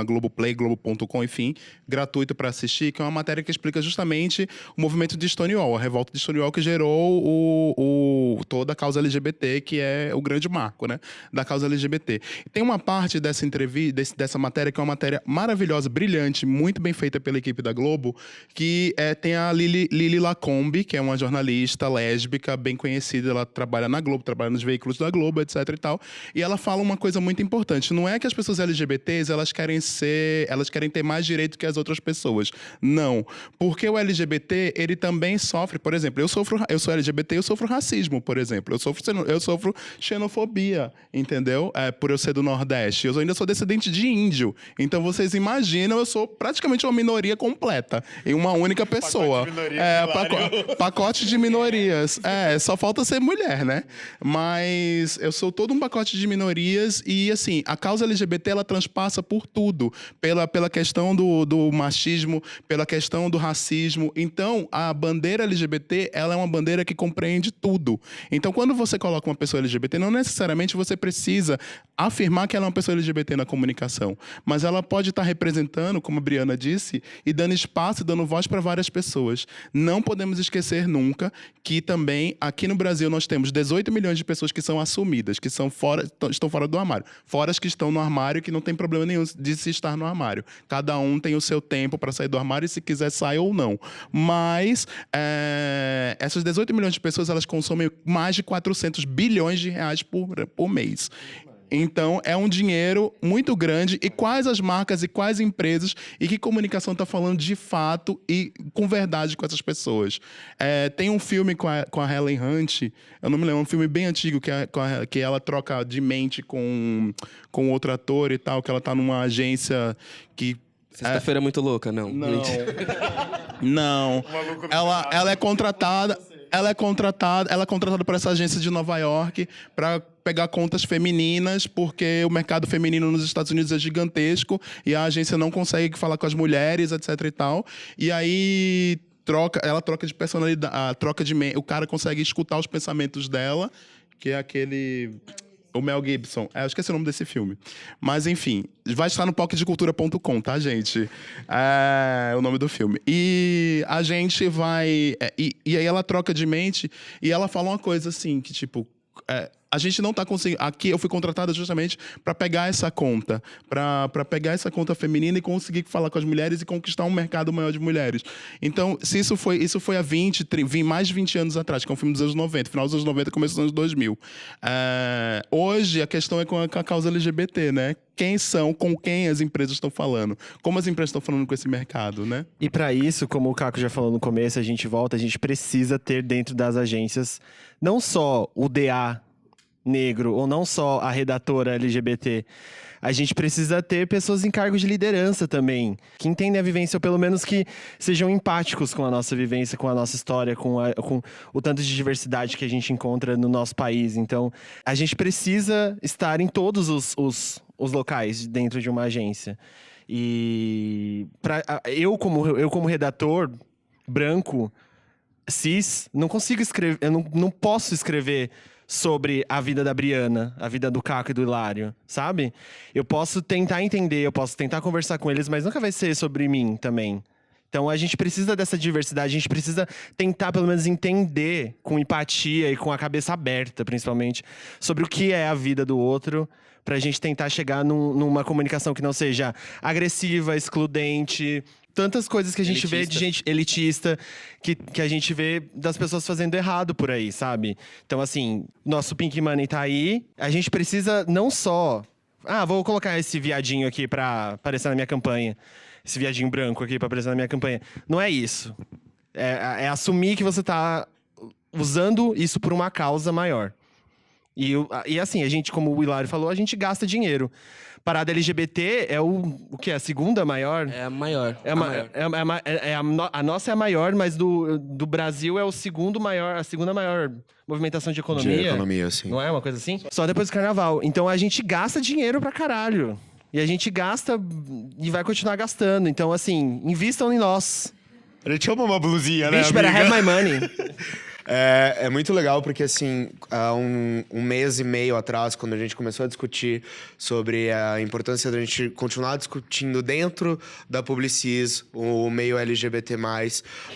Globoplay, Globo.com, enfim, gratuito para assistir, que é uma matéria que explica justamente o movimento de Stonewall, a revolta de Stonewall que gerou toda a causa LGBT, que é o grande marco, né, da causa LGBT. Tem uma parte dessa entrevista, dessa matéria, que é uma matéria maravilhosa, brilhante, muito bem feita pela equipe da Globo, que tem a Lili Lacombe, que é uma jornalista lésbica bem conhecida, ela trabalha na Globo, trabalha nos veículos da Globo, etc e tal, e ela fala uma coisa muito importante, não é que as pessoas LGBTs, elas querem ter mais direito que as outras pessoas. Não. Porque o LGBT, ele também sofre, por exemplo, eu sou LGBT, eu sofro racismo, por exemplo. Eu sofro xenofobia, entendeu? Por eu ser do Nordeste. Eu ainda sou descendente de índio. Então, vocês imaginam, eu sou praticamente uma minoria completa. Em uma única pessoa. Pacote de minorias. Só falta ser mulher, né? Mas eu sou todo um pacote de minorias e, assim, a causa LGBT, ela transpassa por tudo. Pela questão do machismo, pela questão do racismo. Então, a bandeira LGBT, ela é uma bandeira que compreende tudo. Então, quando você coloca uma pessoa LGBT, não necessariamente você precisa afirmar que ela é uma pessoa LGBT na comunicação. Mas ela pode estar representando, como a Briana disse, e dando espaço, dando voz para várias pessoas. Não podemos esquecer nunca que também, aqui no Brasil, nós temos 18 milhões de pessoas que são assumidas, que estão fora do armário. Fora as que estão no armário, que não tem problema nenhum de se estar no armário. Cada um tem o seu tempo para sair do armário e, se quiser, sai ou não. Mas essas 18 milhões de pessoas, elas consomem mais de 400 bilhões de reais por mês. Então, é um dinheiro muito grande. E quais as marcas e quais empresas e que comunicação está falando de fato e com verdade com essas pessoas? Tem um filme com a Helen Hunt, eu não me lembro, um filme bem antigo que ela troca de mente com outro ator e tal, que ela está numa agência que...
Sexta-feira é muito louca, não.
Não. Não. Ela é contratada... Ela é contratada por essa agência de Nova York para pegar contas femininas, porque o mercado feminino nos Estados Unidos é gigantesco e a agência não consegue falar com as mulheres, etc e tal. E aí ela troca de personalidade, o cara consegue escutar os pensamentos dela, que é aquele... O Mel Gibson. Eu esqueci o nome desse filme. Mas, enfim, vai estar no pocketdecultura.com, tá, gente? É o nome do filme. E a gente vai... E aí ela troca de mente e ela fala uma coisa assim, que tipo... a gente não está conseguindo... Aqui eu fui contratada justamente para pegar essa conta. Para pegar essa conta feminina e conseguir falar com as mulheres e conquistar um mercado maior de mulheres. Então, se isso foi há mais de 20 anos atrás, que é um filme dos anos 90. Final dos anos 90, começo dos anos 2000. Hoje, a questão é com a causa LGBT, né? Com quem as empresas estão falando. Como as empresas estão falando com esse mercado, né?
E para isso, como o Caco já falou no começo, a gente precisa ter dentro das agências não só o DA negro, ou não só a redatora LGBT. A gente precisa ter pessoas em cargos de liderança também, que entendem a vivência, ou pelo menos que sejam empáticos com a nossa vivência, com a nossa história, com o tanto de diversidade que a gente encontra no nosso país. Então, a gente precisa estar em todos os locais dentro de uma agência. E eu como redator branco, cis, não consigo escrever, eu não posso escrever sobre a vida da Briana, a vida do Caco e do Hilário, sabe? Eu posso tentar entender, eu posso tentar conversar com eles, mas nunca vai ser sobre mim também. Então, a gente precisa dessa diversidade, a gente precisa tentar, pelo menos, entender com empatia e com a cabeça aberta, principalmente, sobre o que é a vida do outro, pra gente tentar chegar numa comunicação que não seja agressiva, excludente... Tantas coisas que a gente vê de gente elitista, que a gente vê das pessoas fazendo errado por aí, sabe? Então, assim, nosso Pink Money tá aí. A gente precisa não só... vou colocar esse viadinho aqui pra aparecer na minha campanha. Esse viadinho branco aqui pra aparecer na minha campanha. Não é isso. É assumir que você tá usando isso por uma causa maior. E assim, a gente, como o Hilário falou, a gente gasta dinheiro. Parada LGBT é o que? A segunda maior?
É a maior.
A nossa é a maior, mas do Brasil é a segunda maior movimentação de economia.
De economia, sim.
Não é uma coisa assim? Só depois do carnaval. Então a gente gasta dinheiro pra caralho. E a gente gasta e vai continuar gastando. Então, assim, invistam em nós.
A gente ama uma blusinha, né,
Bitch, better
amiga?
have my money.
É muito legal porque, assim, há um mês e meio atrás, quando a gente começou a discutir sobre a importância da gente continuar discutindo dentro da Publicis o meio LGBT+,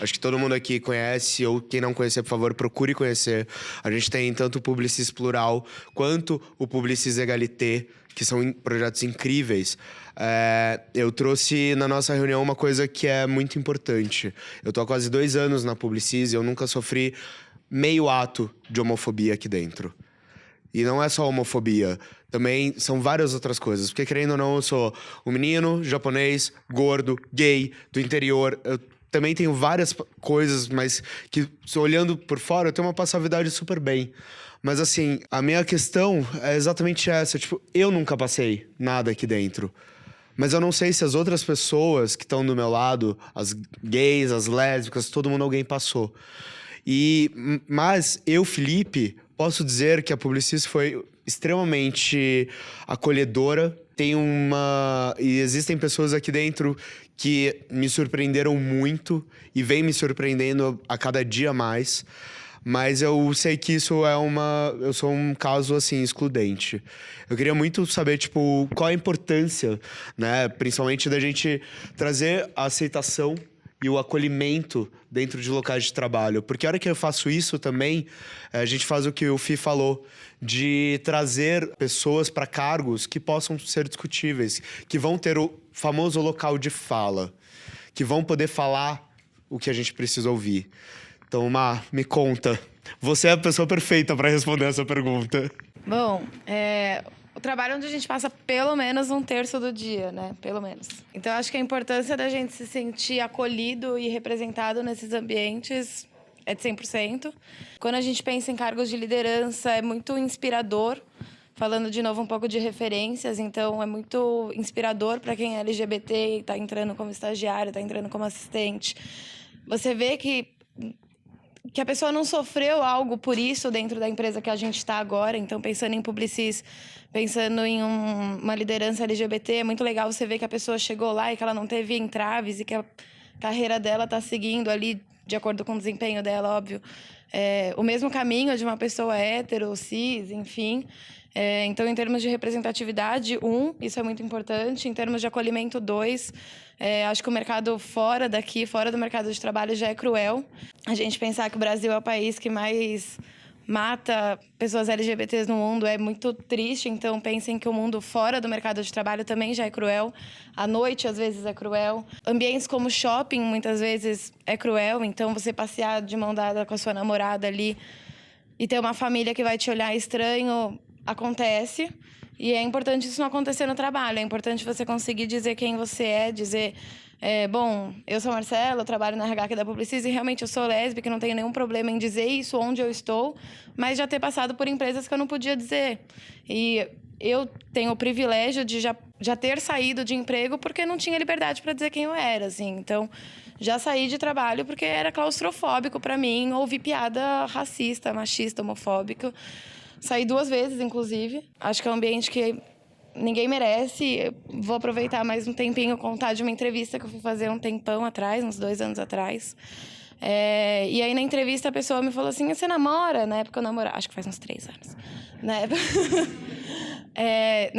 acho que todo mundo aqui conhece, ou quem não conhecer, por favor, procure conhecer. A gente tem tanto o Publicis Plural quanto o Publicis Egalité, que são projetos incríveis. Eu trouxe na nossa reunião uma coisa que é muito importante. Eu tô há quase 2 anos na Publicis e eu nunca sofri meio ato de homofobia aqui dentro. E não é só homofobia, também são várias outras coisas. Porque, querendo ou não, eu sou um menino japonês, gordo, gay, do interior. Eu também tenho várias coisas, mas que, olhando por fora, eu tenho uma passavidade super bem. Mas, assim, a minha questão é exatamente essa. Tipo, eu nunca passei nada aqui dentro. Mas eu não sei se as outras pessoas que estão do meu lado, as gays, as lésbicas, todo mundo, alguém passou. Mas eu, Felipe, posso dizer que a Publicis foi extremamente acolhedora. E existem pessoas aqui dentro que me surpreenderam muito e vêm me surpreendendo a cada dia mais. Mas eu sei que eu sou um caso, assim, excludente. Eu queria muito saber, tipo, qual a importância, né? Principalmente da gente trazer a aceitação e o acolhimento dentro de locais de trabalho. Porque a hora que eu faço isso também, a gente faz o que o Fih falou, de trazer pessoas para cargos que possam ser discutíveis, que vão ter o famoso local de fala, que vão poder falar o que a gente precisa ouvir. Então, Má, me conta. Você é a pessoa perfeita para responder essa pergunta.
Bom, o trabalho onde a gente passa pelo menos 1/3 do dia, né? Pelo menos. Então, acho que a importância da gente se sentir acolhido e representado nesses ambientes é de 100%. Quando a gente pensa em cargos de liderança, é muito inspirador. Falando de novo um pouco de referências, então é muito inspirador para quem é LGBT e está entrando como estagiário, está entrando como assistente. Você vê que a pessoa não sofreu algo por isso dentro da empresa que a gente está agora. Então, pensando em Publicis, pensando em uma liderança LGBT, é muito legal você ver que a pessoa chegou lá e que ela não teve entraves e que a carreira dela está seguindo ali, de acordo com o desempenho dela, óbvio, o mesmo caminho de uma pessoa hétero, cis, enfim. Então, em termos de representatividade, isso é muito importante. Em termos de acolhimento, 2, acho que o mercado fora do mercado de trabalho, já é cruel. A gente pensar que o Brasil é o país que mais mata pessoas LGBTs no mundo é muito triste. Então, pensem que o mundo fora do mercado de trabalho também já é cruel. A noite, às vezes, é cruel. Ambientes como shopping, muitas vezes, é cruel. Então, você passear de mão dada com a sua namorada ali e ter uma família que vai te olhar estranho, acontece. E é importante isso não acontecer no trabalho. É importante você conseguir dizer quem você é, dizer... bom, eu sou a Marcela, eu trabalho na RH aqui da Publicis e realmente eu sou lésbica, não tenho nenhum problema em dizer isso onde eu estou, mas já ter passado por empresas que eu não podia dizer. E eu tenho o privilégio de já ter saído de emprego porque não tinha liberdade para dizer quem eu era, assim. Então, já saí de trabalho porque era claustrofóbico para mim ouvir piada racista, machista, homofóbica. Saí 2 vezes, inclusive. Acho que é um ambiente que ninguém merece. Vou aproveitar mais um tempinho contar de uma entrevista que eu fui fazer um tempão atrás, uns 2 anos atrás. E aí, na entrevista, a pessoa me falou assim, você namora? Na época eu namorava, acho que faz uns 3 anos. Na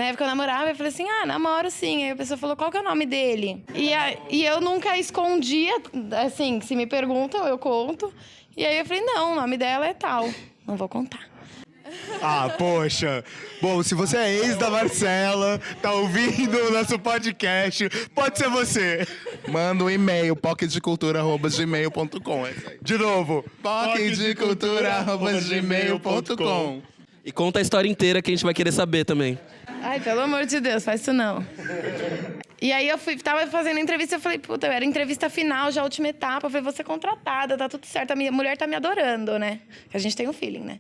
época eu namorava, eu falei assim, namoro sim. Aí a pessoa falou, qual que é o nome dele? E eu nunca escondia, assim, se me perguntam, eu conto. E aí eu falei, não, o nome dela é tal. Não vou contar.
Poxa. Bom, se você é ex da Marcela, tá ouvindo o nosso podcast, pode ser você.
Manda um e-mail, pocketdecultura@gmail.com.
De novo.
pocketdecultura@gmail.com.
E conta a história inteira que a gente vai querer saber também.
Ai, pelo amor de Deus, faz isso não. E aí eu tava fazendo a entrevista, eu falei, puta, era entrevista final, já a última etapa. Eu falei, vou ser contratada, tá tudo certo. A minha mulher tá me adorando, né? A gente tem um feeling, né?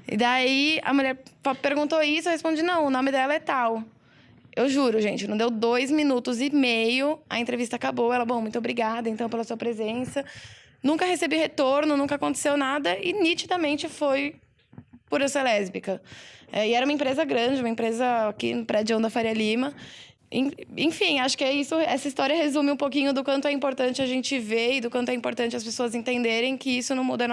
E daí a mulher perguntou isso, eu respondi, não, o nome dela é tal. Eu juro, gente, não deu 2 minutos e meio, a entrevista acabou. Ela, bom, muito obrigada, então, pela sua presença. Nunca recebi retorno, nunca aconteceu nada. E nitidamente foi por eu ser lésbica. E era uma empresa grande, uma empresa aqui no prédio da Faria Lima. Enfim, acho que é isso. Essa história resume um pouquinho do quanto é importante a gente ver e do quanto é importante as pessoas entenderem que isso não muda a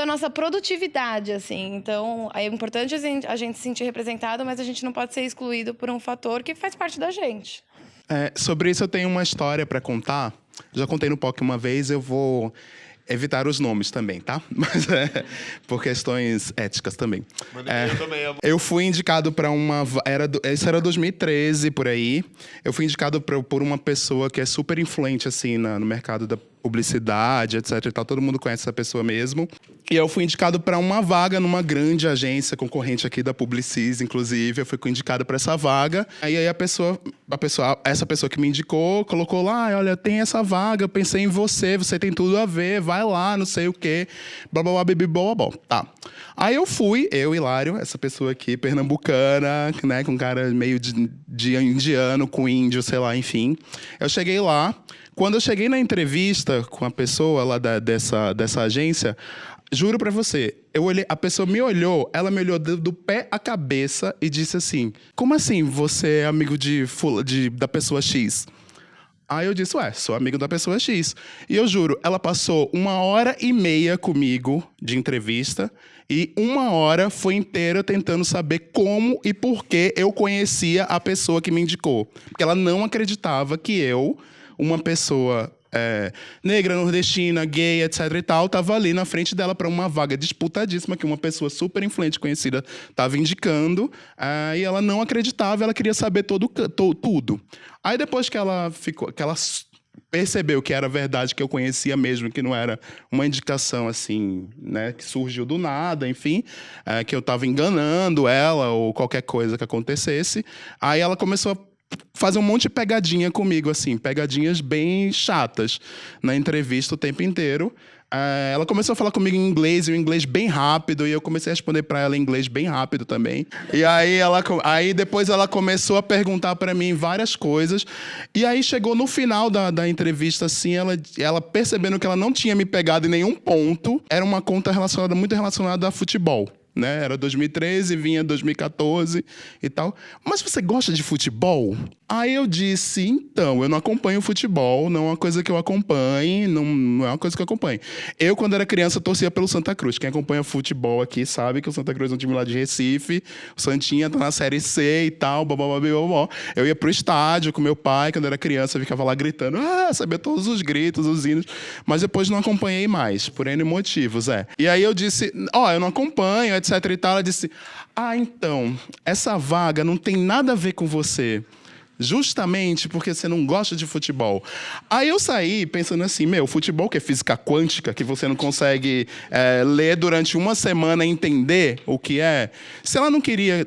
nossa produtividade, assim. Então, é importante a gente se sentir representado, mas a gente não pode ser excluído por um fator que faz parte da gente.
Sobre isso eu tenho uma história para contar. Já contei no POC uma vez, eu vou evitar os nomes também, tá? Mas por questões éticas também. Eu fui indicado para uma... Isso era 2013, por aí. Eu fui indicado por uma pessoa que é super influente, assim, no mercado da publicidade, etc e tal. Todo mundo conhece essa pessoa mesmo. E eu fui indicado para uma vaga numa grande agência concorrente aqui da Publicis, inclusive. Eu fui indicado para essa vaga. Aí essa pessoa que me indicou, colocou lá, olha, tem essa vaga, eu pensei em você tem tudo a ver, vai lá, não sei o quê, blá, blá, blá, bibi, blá, blá, blá. Tá. Aí eu fui, Hilário, essa pessoa aqui, pernambucana, né, com cara meio de indiano, com índio, sei lá, enfim. Eu cheguei lá. Quando eu cheguei na entrevista com a pessoa lá dessa agência, juro pra você, a pessoa me olhou, ela me olhou do pé à cabeça e disse assim, como assim você é amigo da pessoa X? Aí eu disse, sou amigo da pessoa X. E eu juro, ela passou 1h30 comigo de entrevista e 1 hora foi inteira tentando saber como e por que eu conhecia a pessoa que me indicou. Porque ela não acreditava que eu, uma pessoa negra, nordestina, gay, etc e tal, tava ali na frente dela para uma vaga disputadíssima que uma pessoa super influente, conhecida, tava indicando, e ela não acreditava, ela queria saber tudo. Aí depois que ela percebeu que era verdade, que eu conhecia mesmo, que não era uma indicação assim, né, que surgiu do nada, enfim, que eu tava enganando ela ou qualquer coisa que acontecesse, aí ela começou a fazer um monte de pegadinha comigo, assim, pegadinhas bem chatas na entrevista o tempo inteiro. Ela começou a falar comigo em inglês, e o inglês bem rápido, e eu comecei a responder para ela em inglês bem rápido também. E aí depois ela começou a perguntar para mim várias coisas, e aí chegou no final da entrevista, assim, ela percebendo que ela não tinha me pegado em nenhum ponto, era uma conta muito relacionada a futebol. Né? Era 2013, vinha 2014 e tal. Mas você gosta de futebol? Aí eu disse, então, eu não acompanho futebol, não é uma coisa que eu acompanhe, não é uma coisa que eu acompanho. Eu, quando era criança, torcia pelo Santa Cruz. Quem acompanha futebol aqui sabe que o Santa Cruz é um time lá de Recife, o Santinha tá na Série C e tal, blá. Eu ia pro estádio com meu pai, quando era criança, eu ficava lá gritando, sabia todos os gritos, os hinos, mas depois não acompanhei mais, por N motivos, E aí eu disse, eu não acompanho, etc e tal. Ela disse, então, essa vaga não tem nada a ver com você. Justamente porque você não gosta de futebol. Aí eu saí pensando assim, futebol que é física quântica, que você não consegue ler durante uma semana e entender o que é. Se ela não queria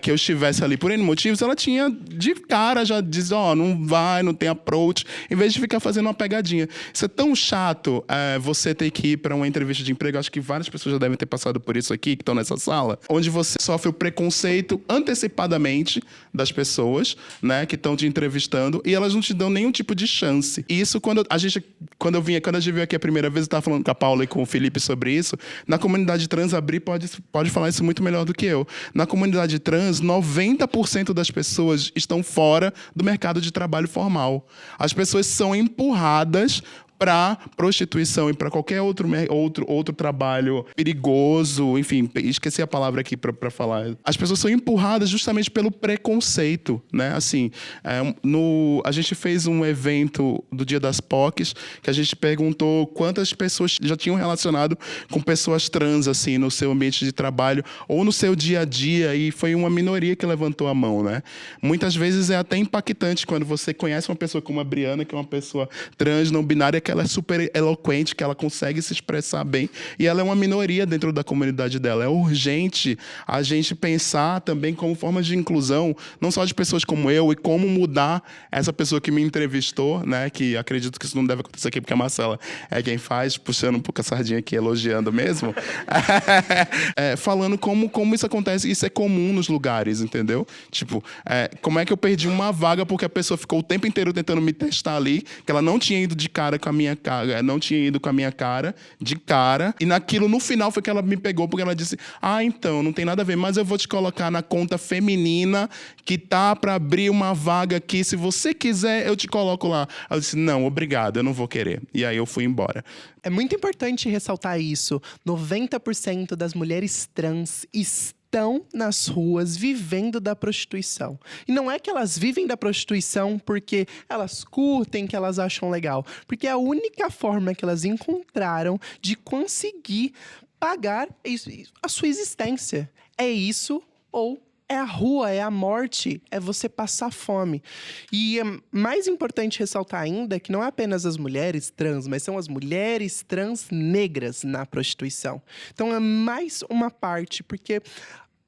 que eu estivesse ali por N motivos, ela tinha de cara já diz, não vai, não tem approach, em vez de ficar fazendo uma pegadinha. Isso é tão chato, você ter que ir para uma entrevista de emprego. Acho que várias pessoas já devem ter passado por isso aqui, que estão nessa sala, onde você sofre o preconceito antecipadamente das pessoas, né, que estão te entrevistando, e elas não te dão nenhum tipo de chance. E isso, quando a gente veio aqui a primeira vez, eu estava falando com a Paula e com o Felipe sobre isso, na comunidade trans, a Bri pode falar isso muito melhor do que eu. Na comunidade trans, 90% das pessoas estão fora do mercado de trabalho formal. As pessoas são empurradas para prostituição e para qualquer outro trabalho perigoso, enfim, esqueci a palavra aqui para falar. As pessoas são empurradas justamente pelo preconceito, né? Assim, a gente fez um evento do Dia das POCs que a gente perguntou quantas pessoas já tinham relacionado com pessoas trans, assim, no seu ambiente de trabalho ou no seu dia a dia, e foi uma minoria que levantou a mão, né? Muitas vezes é até impactante quando você conhece uma pessoa como a Briana, que é uma pessoa trans, não binária, que ela é super eloquente, que ela consegue se expressar bem, e ela é uma minoria dentro da comunidade dela. É urgente a gente pensar também como formas de inclusão, não só de pessoas como eu, e como mudar essa pessoa que me entrevistou, né, que acredito que isso não deve acontecer aqui, porque a Marcela é quem faz, puxando um pouco a sardinha aqui, elogiando mesmo, falando como isso acontece, isso é comum nos lugares, entendeu? Tipo, como é que eu perdi uma vaga porque a pessoa ficou o tempo inteiro tentando me testar ali, que ela não tinha ido de cara com a minha cara, não tinha ido com a minha cara, de cara. E naquilo, no final, foi que ela me pegou, porque ela disse: ah, então, não tem nada a ver, mas eu vou te colocar na conta feminina, que tá pra abrir uma vaga aqui. Se você quiser, eu te coloco lá. Ela disse: não, obrigado, eu não vou querer. E aí eu fui embora.
É muito importante ressaltar isso. 90% das mulheres trans estão nas ruas vivendo da prostituição. E não é que elas vivem da prostituição porque elas curtem, que elas acham legal. Porque é a única forma que elas encontraram de conseguir pagar a sua existência. É isso ou é a rua, é a morte, é você passar fome. E é mais importante ressaltar ainda que não é apenas as mulheres trans, mas são as mulheres trans negras na prostituição. Então é mais uma parte, porque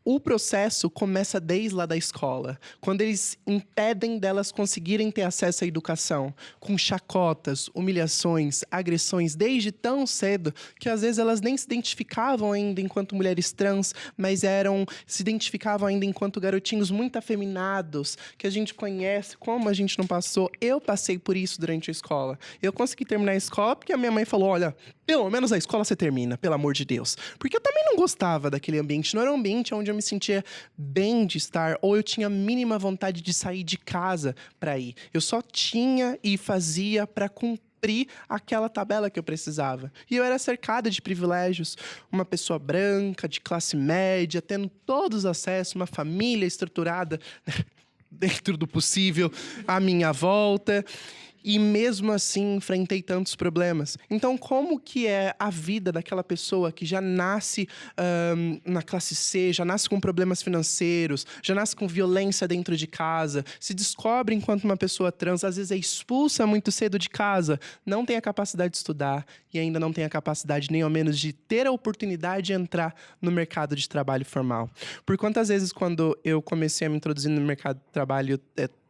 o processo começa desde lá da escola, quando eles impedem delas conseguirem ter acesso à educação, com chacotas, humilhações, agressões, desde tão cedo, que às vezes elas nem se identificavam ainda enquanto mulheres trans, mas se identificavam ainda enquanto garotinhos muito afeminados, que a gente conhece, como a gente não passou. Eu passei por isso durante a escola. Eu consegui terminar a escola porque a minha mãe falou: olha, pelo menos a escola você termina, pelo amor de Deus. Porque eu também não gostava daquele ambiente, não era um ambiente onde eu me sentia bem de estar, ou eu tinha a mínima vontade de sair de casa para ir. Eu só tinha e fazia para cumprir aquela tabela que eu precisava. E eu era cercada de privilégios. Uma pessoa branca, de classe média, tendo todos os acessos, uma família estruturada dentro do possível à minha volta. E mesmo assim, enfrentei tantos problemas. Então, como que é a vida daquela pessoa que já nasce na classe C, já nasce com problemas financeiros, já nasce com violência dentro de casa, se descobre enquanto uma pessoa trans, às vezes é expulsa muito cedo de casa, não tem a capacidade de estudar e ainda não tem a capacidade, nem ao menos, de ter a oportunidade de entrar no mercado de trabalho formal. Por quantas vezes, quando eu comecei a me introduzir no mercado de trabalho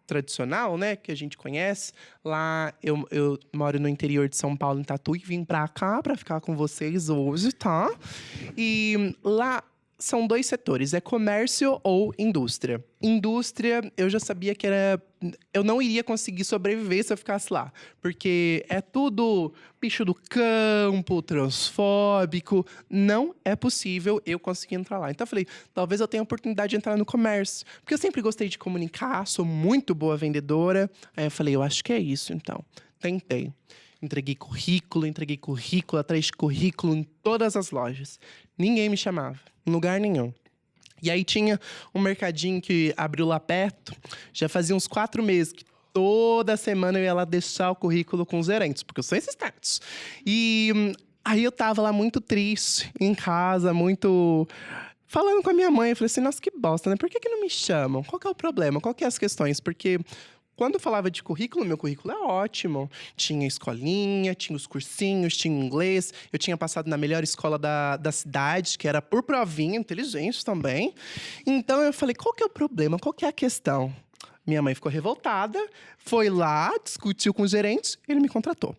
tradicional, né, que a gente conhece. Lá eu moro no interior de São Paulo, em Tatuí, vim pra cá pra ficar com vocês hoje, tá? E lá são dois setores, é comércio ou indústria. Indústria, eu já sabia que eu não iria conseguir sobreviver se eu ficasse lá. Porque é tudo bicho do campo, transfóbico. Não é possível eu conseguir entrar lá. Então eu falei, talvez eu tenha a oportunidade de entrar no comércio. Porque eu sempre gostei de comunicar, sou muito boa vendedora. Aí eu falei, eu acho que é isso, então. Tentei. Entreguei currículo atrás de currículo em todas as lojas. Ninguém me chamava, em lugar nenhum. E aí tinha um mercadinho que abriu lá perto, já fazia uns 4 meses, que toda semana eu ia lá deixar o currículo com os gerentes, porque eu sou insistente. E aí eu tava lá muito triste, em casa, muito falando com a minha mãe. Eu falei assim, nossa, que bosta, né? Por que não me chamam? Qual que é o problema? Qual que é as questões? Porque quando eu falava de currículo, meu currículo é ótimo. Tinha escolinha, tinha os cursinhos, tinha inglês. Eu tinha passado na melhor escola da cidade, que era por provinha, inteligente também. Então eu falei, qual que é o problema? Qual que é a questão? Minha mãe ficou revoltada, foi lá, discutiu com os gerentes, ele me contratou.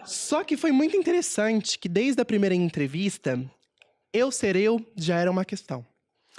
Só que foi muito interessante que desde a primeira entrevista, eu ser eu já era uma questão.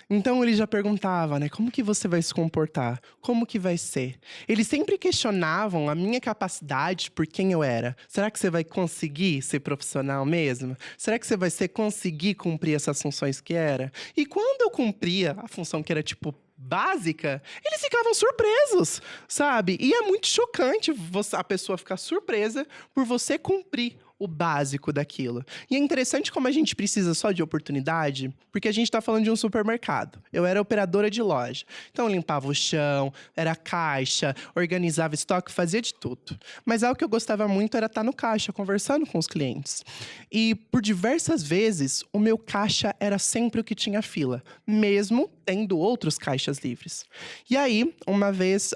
Então, ele já perguntava, né? Como que você vai se comportar? Como que vai ser? Eles sempre questionavam a minha capacidade por quem eu era. Será que você vai conseguir ser profissional mesmo? Será que você vai conseguir cumprir essas funções que era? E quando eu cumpria a função que era, tipo, básica, eles ficavam surpresos, sabe? E é muito chocante a pessoa ficar surpresa por você cumprir o básico daquilo. E é interessante como a gente precisa só de oportunidade, porque a gente tá falando de um supermercado. Eu era operadora de loja. Então, eu limpava o chão, era caixa, organizava estoque, fazia de tudo. Mas algo que eu gostava muito era estar no caixa, conversando com os clientes. E, por diversas vezes, o meu caixa era sempre o que tinha fila, mesmo tendo outros caixas livres. E aí, uma vez,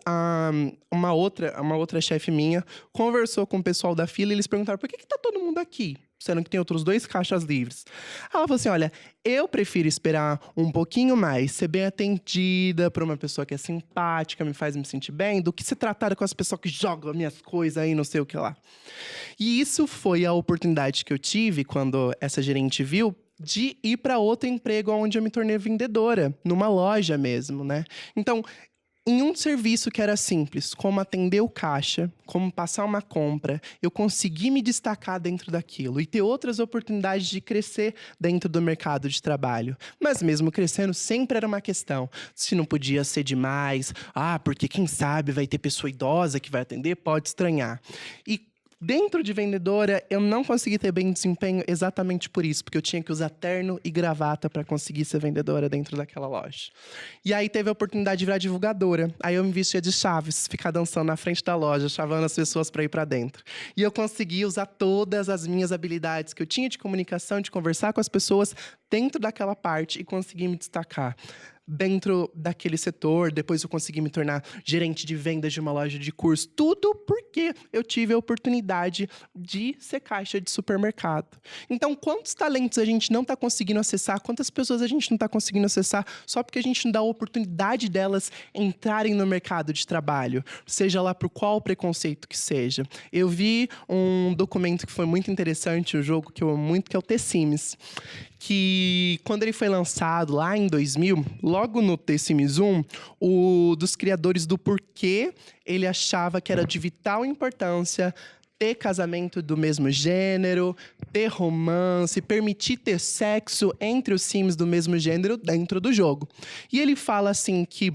uma outra chefe minha conversou com o pessoal da fila e eles perguntaram, por que tá todo mundo aqui, sendo que tem outros 2 caixas livres? Ela falou assim, olha, eu prefiro esperar um pouquinho mais, ser bem atendida por uma pessoa que é simpática, me faz me sentir bem, do que ser tratada com as pessoas que jogam as minhas coisas aí, não sei o que lá. E isso foi a oportunidade que eu tive, quando essa gerente viu, de ir para outro emprego onde eu me tornei vendedora, numa loja mesmo, né? Então, Em um serviço que era simples, como atender o caixa, como passar uma compra, eu consegui me destacar dentro daquilo e ter outras oportunidades de crescer dentro do mercado de trabalho. Mas mesmo crescendo, sempre era uma questão. Se não podia ser demais, porque quem sabe vai ter pessoa idosa que vai atender, pode estranhar. E dentro de vendedora, eu não consegui ter bem desempenho exatamente por isso, porque eu tinha que usar terno e gravata para conseguir ser vendedora dentro daquela loja. E aí teve a oportunidade de virar divulgadora. Aí eu me vestia de Chaves, ficar dançando na frente da loja, chamando as pessoas para ir para dentro. E eu consegui usar todas as minhas habilidades que eu tinha de comunicação, de conversar com as pessoas dentro daquela parte e conseguir me destacar dentro daquele setor. Depois eu consegui me tornar gerente de vendas de uma loja de curso. Tudo porque eu tive a oportunidade de ser caixa de supermercado. Então, quantos talentos a gente não está conseguindo acessar? Quantas pessoas a gente não está conseguindo acessar só porque a gente não dá a oportunidade delas entrarem no mercado de trabalho? Seja lá por qual preconceito que seja. Eu vi um documento que foi muito interessante, um jogo que eu amo muito, que é o The Sims. Que quando ele foi lançado lá em 2000, logo no The Sims 1, dos criadores do porquê ele achava que era de vital importância ter casamento do mesmo gênero, ter romance, permitir ter sexo entre os Sims do mesmo gênero dentro do jogo. E ele fala assim que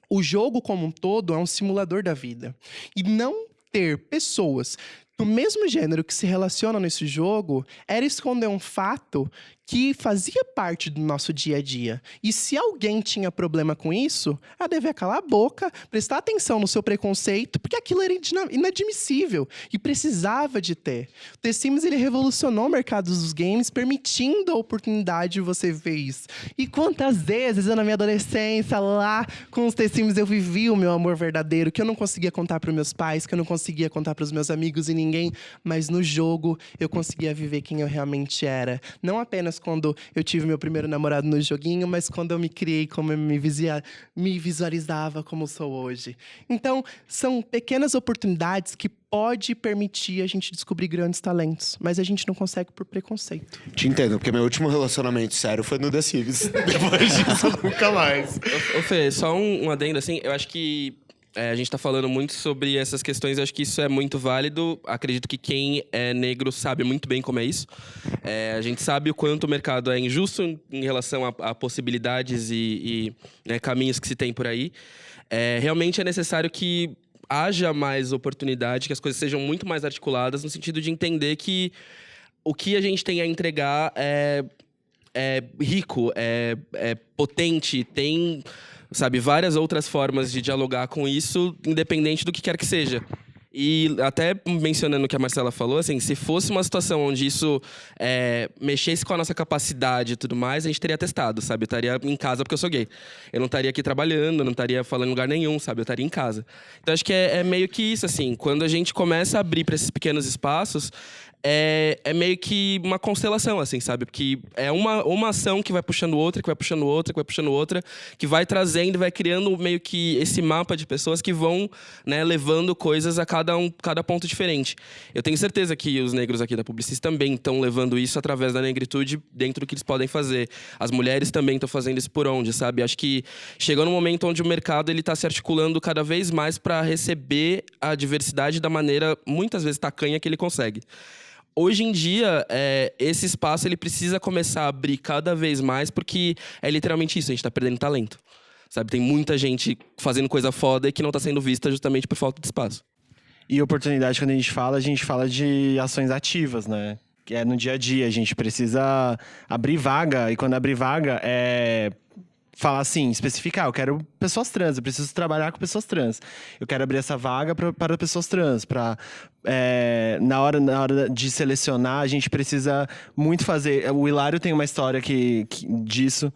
o jogo como um todo é um simulador da vida. E não ter pessoas do mesmo gênero que se relacionam nesse jogo era esconder um fato que fazia parte do nosso dia a dia. E se alguém tinha problema com isso, ela devia calar a boca, prestar atenção no seu preconceito, porque aquilo era inadmissível e precisava de ter. O The Sims, ele revolucionou o mercado dos games, permitindo a oportunidade de você ver isso. E quantas vezes eu, na minha adolescência, lá com os The Sims, eu vivi o meu amor verdadeiro, que eu não conseguia contar para os meus pais, que eu não conseguia contar para os meus amigos e ninguém, mas no jogo eu conseguia viver quem eu realmente era. Não apenas quando eu tive meu primeiro namorado no joguinho, mas quando eu me criei, como eu me visualizava como sou hoje. Então, são pequenas oportunidades que pode permitir a gente descobrir grandes talentos, mas a gente não consegue por preconceito.
Te entendo, porque meu último relacionamento sério foi no The Sims. Depois disso, nunca mais.
Ô Fê, só um adendo, assim, eu acho que a gente tá falando muito sobre essas questões, eu acho que isso é muito válido. Acredito que quem é negro sabe muito bem como é isso. A gente sabe o quanto o mercado é injusto em relação a possibilidades e caminhos que se tem por aí. Realmente é necessário que haja mais oportunidade, que as coisas sejam muito mais articuladas, no sentido de entender que o que a gente tem a entregar é rico, é potente, tem, sabe, várias outras formas de dialogar com isso, independente do que quer que seja. E até mencionando o que a Marcela falou, assim, se fosse uma situação onde isso mexesse com a nossa capacidade e tudo mais, a gente teria testado, sabe? Eu estaria em casa porque eu sou gay. Eu não estaria aqui trabalhando, eu não estaria falando em lugar nenhum, sabe? Eu estaria em casa. Então, acho que é meio que isso, assim. Quando a gente começa a abrir para esses pequenos espaços, é meio que uma constelação, assim, sabe? Porque é uma ação que vai puxando outra, que vai puxando outra, que vai puxando outra, que vai trazendo, vai criando meio que esse mapa de pessoas que vão, né, levando coisas a cada ponto diferente. Eu tenho certeza que os negros aqui da Publicis também estão levando isso através da negritude dentro do que eles podem fazer. As mulheres também estão fazendo isso por onde, sabe? Acho que chegou num momento onde o mercado ele está se articulando cada vez mais para receber a diversidade da maneira, muitas vezes, tacanha que ele consegue. Hoje em dia, esse espaço ele precisa começar a abrir cada vez mais, porque é literalmente isso, a gente está perdendo talento. Sabe? Tem muita gente fazendo coisa foda e que não está sendo vista justamente por falta de espaço.
E oportunidade, quando a gente fala de ações ativas, né? Que é no dia a dia, a gente precisa abrir vaga, e quando abrir vaga, falar assim, especificar, eu quero pessoas trans, eu preciso trabalhar com pessoas trans. Eu quero abrir essa vaga para pessoas trans, na hora de selecionar, a gente precisa muito fazer. O Hilário tem uma história disso.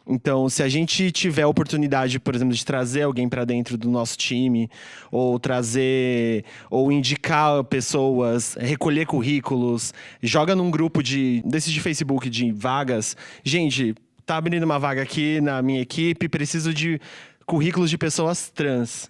Então, se a gente tiver a oportunidade, por exemplo, de trazer alguém para dentro do nosso time, ou indicar pessoas, recolher currículos, joga num grupo desses de Facebook de vagas. Gente, tá abrindo uma vaga aqui na minha equipe, preciso de currículos de pessoas trans.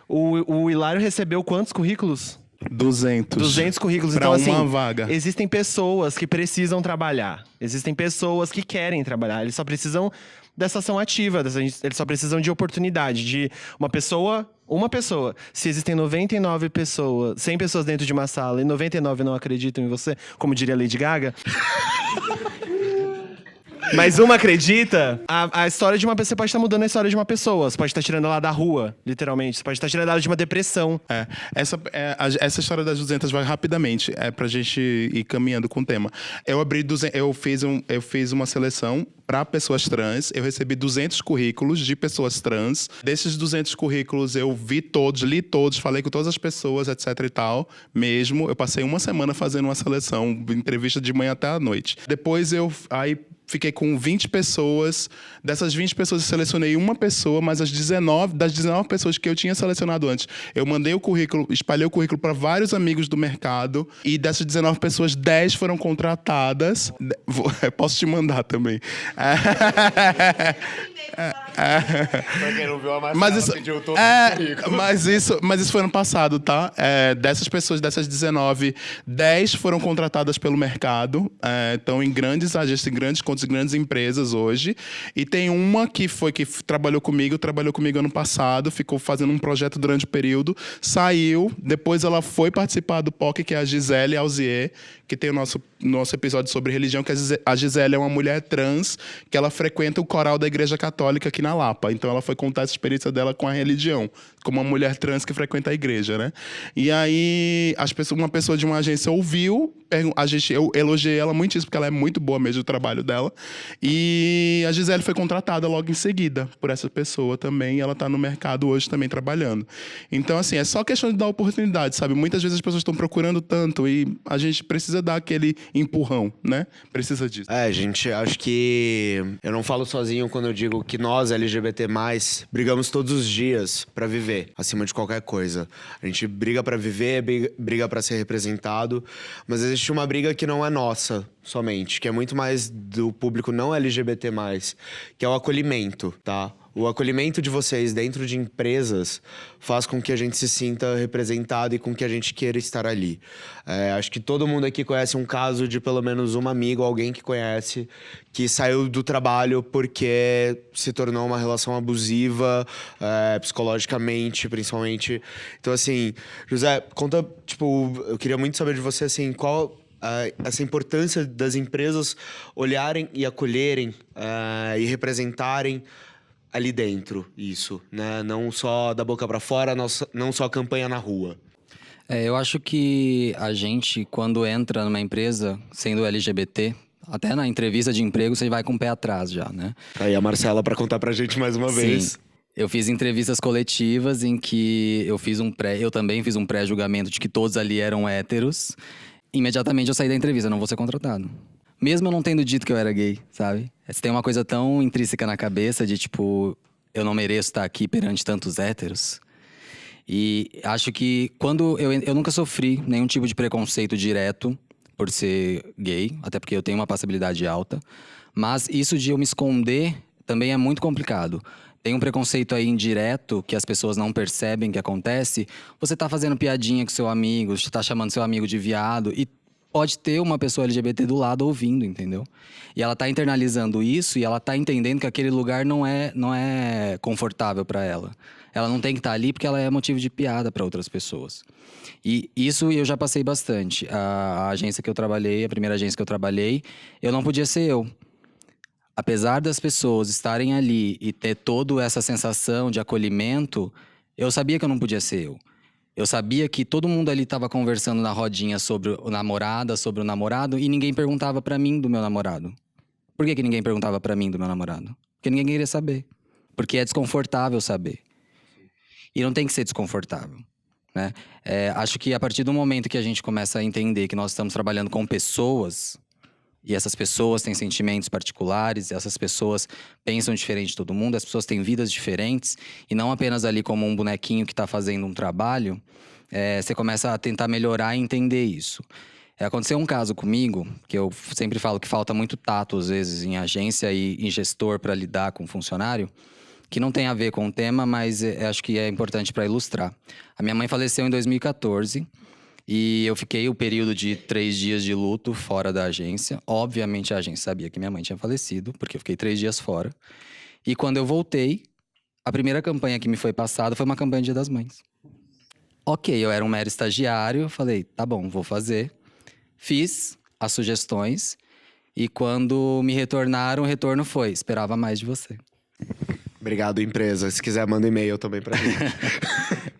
O Hilário recebeu quantos currículos? 200 currículos.
Pra
Então, assim,
uma vaga.
existem pessoas que precisam trabalhar. Existem pessoas que querem trabalhar. Eles só precisam dessa ação ativa. Eles só precisam de oportunidade. De uma pessoa. Se existem 99 pessoas, 100 pessoas dentro de uma sala e 99 não acreditam em você, como diria Lady Gaga... Mas uma acredita, a história de uma pessoa pode estar mudando a história de uma pessoa. Você pode estar tirando ela da rua, literalmente. Você pode estar tirando ela de uma depressão.
Essa história das 200 vai rapidamente, pra gente ir caminhando com o tema. Eu fiz uma seleção para pessoas trans, eu recebi 200 currículos de pessoas trans. Desses 200 currículos, eu vi todos, li todos, falei com todas as pessoas, etc e tal, mesmo. Eu passei uma semana fazendo uma seleção, entrevista de manhã até a noite. Depois fiquei com 20 pessoas. Dessas 20 pessoas, eu selecionei uma pessoa, mas das 19 pessoas que eu tinha selecionado antes, eu mandei o currículo, espalhei o currículo para vários amigos do mercado. E dessas 19 pessoas, 10 foram contratadas. Posso te mandar também.
Pra quem não viu, a Marcela pediu todo o currículo.
Mas isso foi ano passado, tá? Dessas pessoas, dessas 19, 10 foram contratadas pelo mercado. Estão em grandes agências, em grandes contas, em grandes empresas hoje. E tem uma que trabalhou comigo ano passado, ficou fazendo um projeto durante o período, saiu, depois ela foi participar do POC, que é a Gisele Alzier, que tem o nosso episódio sobre religião, que a Gisele é uma mulher trans, que ela frequenta o coral da Igreja Católica aqui na Lapa. Então ela foi contar essa experiência dela com a religião, como uma mulher trans que frequenta a igreja, né? E aí, uma pessoa de uma agência ouviu, eu elogiei ela muitíssimo, porque ela é muito boa mesmo, o trabalho dela. E a Gisele foi contratada logo em seguida por essa pessoa também, e ela tá no mercado hoje também trabalhando. Então, assim, é só questão de dar oportunidade, sabe? Muitas vezes as pessoas estão procurando tanto e a gente precisa dar aquele empurrão, né? Precisa disso.
Gente, acho que eu não falo sozinho quando eu digo que nós, LGBT+, brigamos todos os dias pra viver, acima de qualquer coisa. A gente briga pra viver, briga pra ser representado, mas existe uma briga que não é nossa somente, que é muito mais do público não LGBT+, que é o acolhimento, tá? O acolhimento de vocês dentro de empresas faz com que a gente se sinta representado e com que a gente queira estar ali. Acho que todo mundo aqui conhece um caso de pelo menos uma amiga ou alguém que conhece que saiu do trabalho porque se tornou uma relação abusiva, psicologicamente, principalmente. Então, assim, José, conta, eu queria muito saber de você, assim, qual... essa importância das empresas olharem e acolherem e representarem ali dentro isso, né? Não só da boca para fora, não só campanha na rua.
Eu acho que a gente, quando entra numa empresa sendo LGBT, até na entrevista de emprego você vai com o pé atrás já, né?
Aí a Marcela para contar pra gente mais uma vez.
Eu fiz entrevistas coletivas em que eu também fiz um pré-julgamento de que todos ali eram héteros. Imediatamente eu saí da entrevista, não vou ser contratado. Mesmo eu não tendo dito que eu era gay, sabe? Você tem uma coisa tão intrínseca na cabeça de eu não mereço estar aqui perante tantos héteros. E acho que quando eu nunca sofri nenhum tipo de preconceito direto por ser gay, até porque eu tenho uma passabilidade alta. Mas isso de eu me esconder também é muito complicado. Tem um preconceito aí indireto que as pessoas não percebem que acontece. Você tá fazendo piadinha com seu amigo, você tá chamando seu amigo de viado e pode ter uma pessoa LGBT do lado ouvindo, entendeu? E ela tá internalizando isso e ela tá entendendo que aquele lugar não é confortável para ela. Ela não tem que estar ali porque ela é motivo de piada para outras pessoas. E isso eu já passei bastante. A agência que eu trabalhei, a primeira agência que eu trabalhei, eu não podia ser eu. Apesar das pessoas estarem ali e ter toda essa sensação de acolhimento, eu sabia que eu não podia ser eu. Eu sabia que todo mundo ali estava conversando na rodinha sobre a namorada, sobre o namorado, e ninguém perguntava pra mim do meu namorado. Por que ninguém perguntava pra mim do meu namorado? Porque ninguém queria saber. Porque é desconfortável saber. E não tem que ser desconfortável, né? Acho que a partir do momento que a gente começa a entender que nós estamos trabalhando com pessoas, e essas pessoas têm sentimentos particulares, e essas pessoas pensam diferente de todo mundo, as pessoas têm vidas diferentes, e não apenas ali como um bonequinho que está fazendo um trabalho, você começa a tentar melhorar e entender isso. Aconteceu um caso comigo, que eu sempre falo que falta muito tato, às vezes, em agência e em gestor para lidar com funcionário, que não tem a ver com o tema, mas acho que é importante para ilustrar. A minha mãe faleceu em 2014, E eu fiquei o período de 3 dias de luto fora da agência. Obviamente a agência sabia que minha mãe tinha falecido, porque eu fiquei 3 dias fora. E quando eu voltei, a primeira campanha que me foi passada foi uma campanha de Dia das Mães. Ok, eu era um mero estagiário, falei, tá bom, vou fazer. Fiz as sugestões e quando me retornaram, o retorno foi, esperava mais de você.
Obrigado, empresa. Se quiser, manda e-mail também pra mim.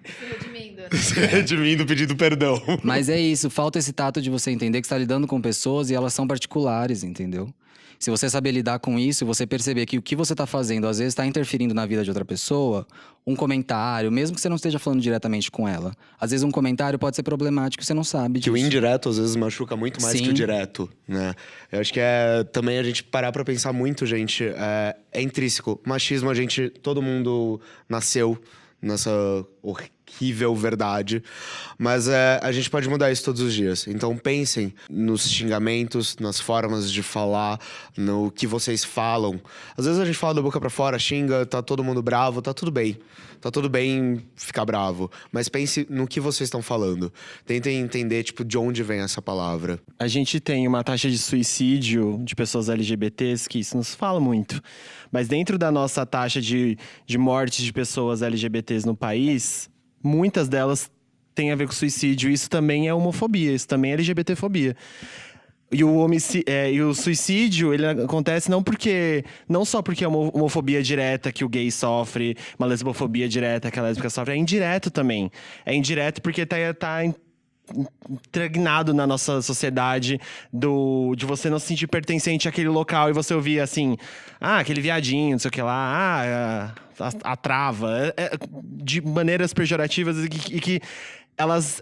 Se redimindo.
Se redimindo, pedindo perdão.
Mas é isso, falta esse tato de você entender que você tá lidando com pessoas e elas são particulares, entendeu? Se você saber lidar com isso, você perceber que o que você tá fazendo às vezes tá interferindo na vida de outra pessoa, um comentário, mesmo que você não esteja falando diretamente com ela. Às vezes um comentário pode ser problemático e você não sabe disso.
Que o indireto às vezes machuca muito mais
Sim.
que o direto, né? Eu acho que também a gente parar pra pensar muito, gente, é intrínseco. Machismo, todo mundo nasceu nessa horrível verdade, mas a gente pode mudar isso todos os dias. Então pensem nos xingamentos, nas formas de falar, no que vocês falam. Às vezes a gente fala da boca pra fora, xinga, tá todo mundo bravo, tá tudo bem. Tá tudo bem ficar bravo, mas pense no que vocês estão falando. Tentem entender, tipo, de onde vem essa palavra.
A gente tem uma taxa de suicídio de pessoas LGBTs, que isso nos fala muito. Mas dentro da nossa taxa de morte de pessoas LGBTs no país, muitas delas têm a ver com suicídio. Isso também é homofobia, isso também é LGBTfobia. E o suicídio, ele acontece não só porque é uma homofobia direta que o gay sofre, uma lesbofobia direta que a lésbica sofre, é indireto também. É indireto porque tá impregnado na nossa sociedade de você não se sentir pertencente àquele local e você ouvir assim, aquele viadinho, não sei o que lá, a trava, de maneiras pejorativas e que elas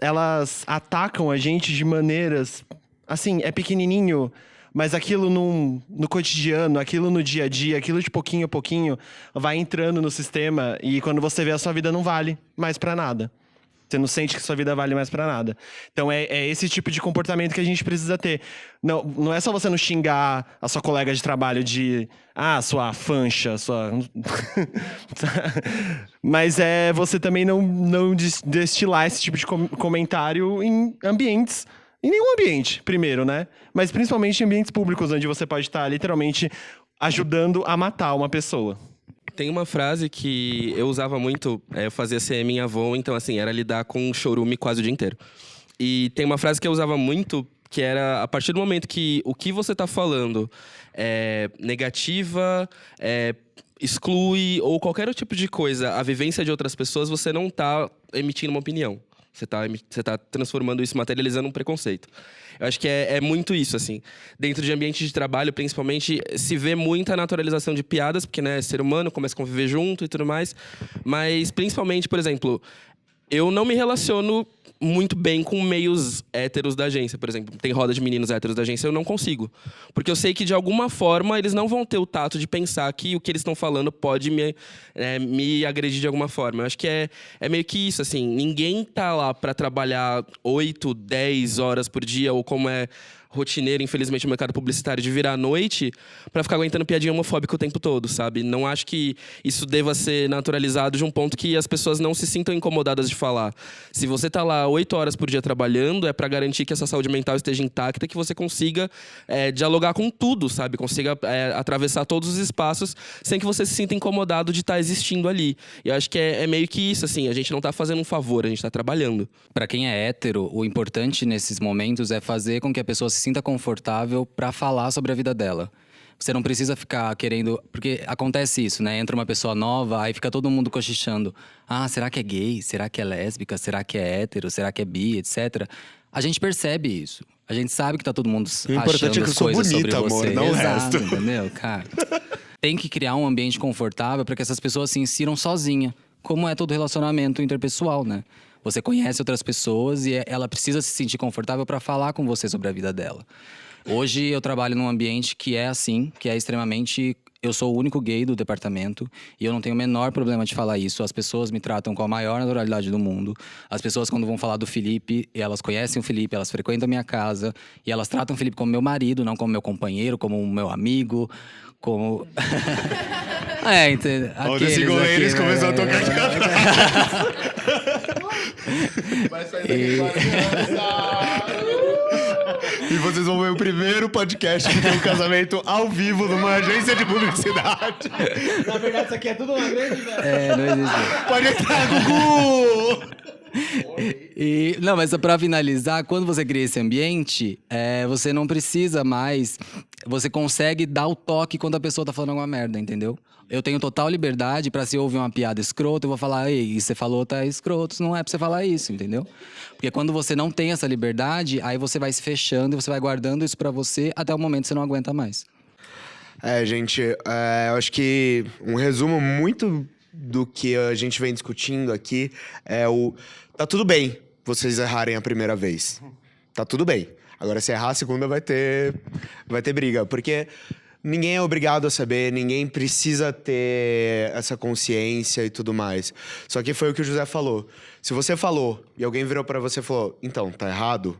atacam a gente de maneiras... Assim, é pequenininho, mas aquilo no cotidiano, aquilo no dia a dia, aquilo de pouquinho a pouquinho vai entrando no sistema e quando você vê, a sua vida não vale mais pra nada. Você não sente que sua vida vale mais pra nada. Então é esse tipo de comportamento que a gente precisa ter. Não é só você não xingar a sua colega de trabalho de... sua fancha, sua... Mas é você também não destilar esse tipo de comentário em ambientes. Em nenhum ambiente, primeiro, né? Mas principalmente em ambientes públicos, onde você pode estar literalmente ajudando a matar uma pessoa.
Tem uma frase que eu usava muito, eu fazia CM em Avon, então assim, era lidar com um chorume quase o dia inteiro. E tem uma frase que eu usava muito, que era, a partir do momento que o que você tá falando é negativa, exclui, ou qualquer tipo de coisa, a vivência de outras pessoas, você não tá emitindo uma opinião. Você tá transformando isso, materializando um preconceito. Eu acho que é muito isso, assim. Dentro de ambiente de trabalho, principalmente, se vê muita naturalização de piadas, porque, né, ser humano, começa a conviver junto e tudo mais. Mas, principalmente, por exemplo, eu não me relaciono muito bem com meios héteros da agência, por exemplo. Tem roda de meninos héteros da agência, eu não consigo. Porque eu sei que, de alguma forma, eles não vão ter o tato de pensar que o que eles estão falando pode me agredir de alguma forma. Eu acho que é meio que isso, assim. Ninguém tá lá para trabalhar 8, 10 horas por dia, ou como é rotineiro, infelizmente, no mercado publicitário, de virar à noite pra ficar aguentando piadinha homofóbica o tempo todo, sabe? Não acho que isso deva ser naturalizado de um ponto que as pessoas não se sintam incomodadas de falar. Se você tá lá 8 horas por dia trabalhando, é pra garantir que essa saúde mental esteja intacta, que você consiga dialogar com tudo, sabe? Consiga atravessar todos os espaços sem que você se sinta incomodado de estar existindo ali. E eu acho que é meio que isso, assim, a gente não tá fazendo um favor, a gente tá trabalhando.
Pra quem é hétero, o importante nesses momentos é fazer com que a pessoa se sinta confortável pra falar sobre a vida dela. Você não precisa ficar querendo... Porque acontece isso, né? Entra uma pessoa nova, aí fica todo mundo cochichando. Será que é gay? Será que é lésbica? Será que é hétero? Será que é bi? Etc. A gente percebe isso. A gente sabe que tá todo mundo achando as coisas sobre você.
Não o resto.
Entendeu, cara? Tem que criar um ambiente confortável para que essas pessoas se insiram sozinha. Como é todo relacionamento interpessoal, né? Você conhece outras pessoas e ela precisa se sentir confortável para falar com você sobre a vida dela. Hoje eu trabalho num ambiente que é assim, que é extremamente... Eu sou o único gay do departamento e eu não tenho o menor problema de falar isso. As pessoas me tratam com a maior naturalidade do mundo. As pessoas, quando vão falar do Felipe, elas conhecem o Felipe, elas frequentam a minha casa e elas tratam o Felipe como meu marido, não como meu companheiro, como meu amigo, Como... entendeu?
O desse goleiros começou a tocar de
Vai sair daqui
E vocês vão ver o primeiro podcast que tem um casamento ao vivo numa agência de publicidade.
Na verdade, isso aqui é tudo uma grande...
não existe.
Pode entrar, Gugu!
Não, mas pra finalizar, quando você cria esse ambiente, você não precisa mais... Você consegue dar o toque quando a pessoa tá falando alguma merda, entendeu? Eu tenho total liberdade pra, se ouvir uma piada escrota, eu vou falar, ei, você falou tá escroto, não é pra você falar isso, entendeu? Porque quando você não tem essa liberdade, aí você vai se fechando e você vai guardando isso pra você até o momento que você não aguenta mais.
Gente, eu acho que um resumo muito do que a gente vem discutindo aqui é tá tudo bem vocês errarem a primeira vez. Tá tudo bem. Agora, se errar a segunda, vai ter briga. Porque ninguém é obrigado a saber, ninguém precisa ter essa consciência e tudo mais. Só que foi o que o José falou. Se você falou e alguém virou pra você e falou, então, tá errado?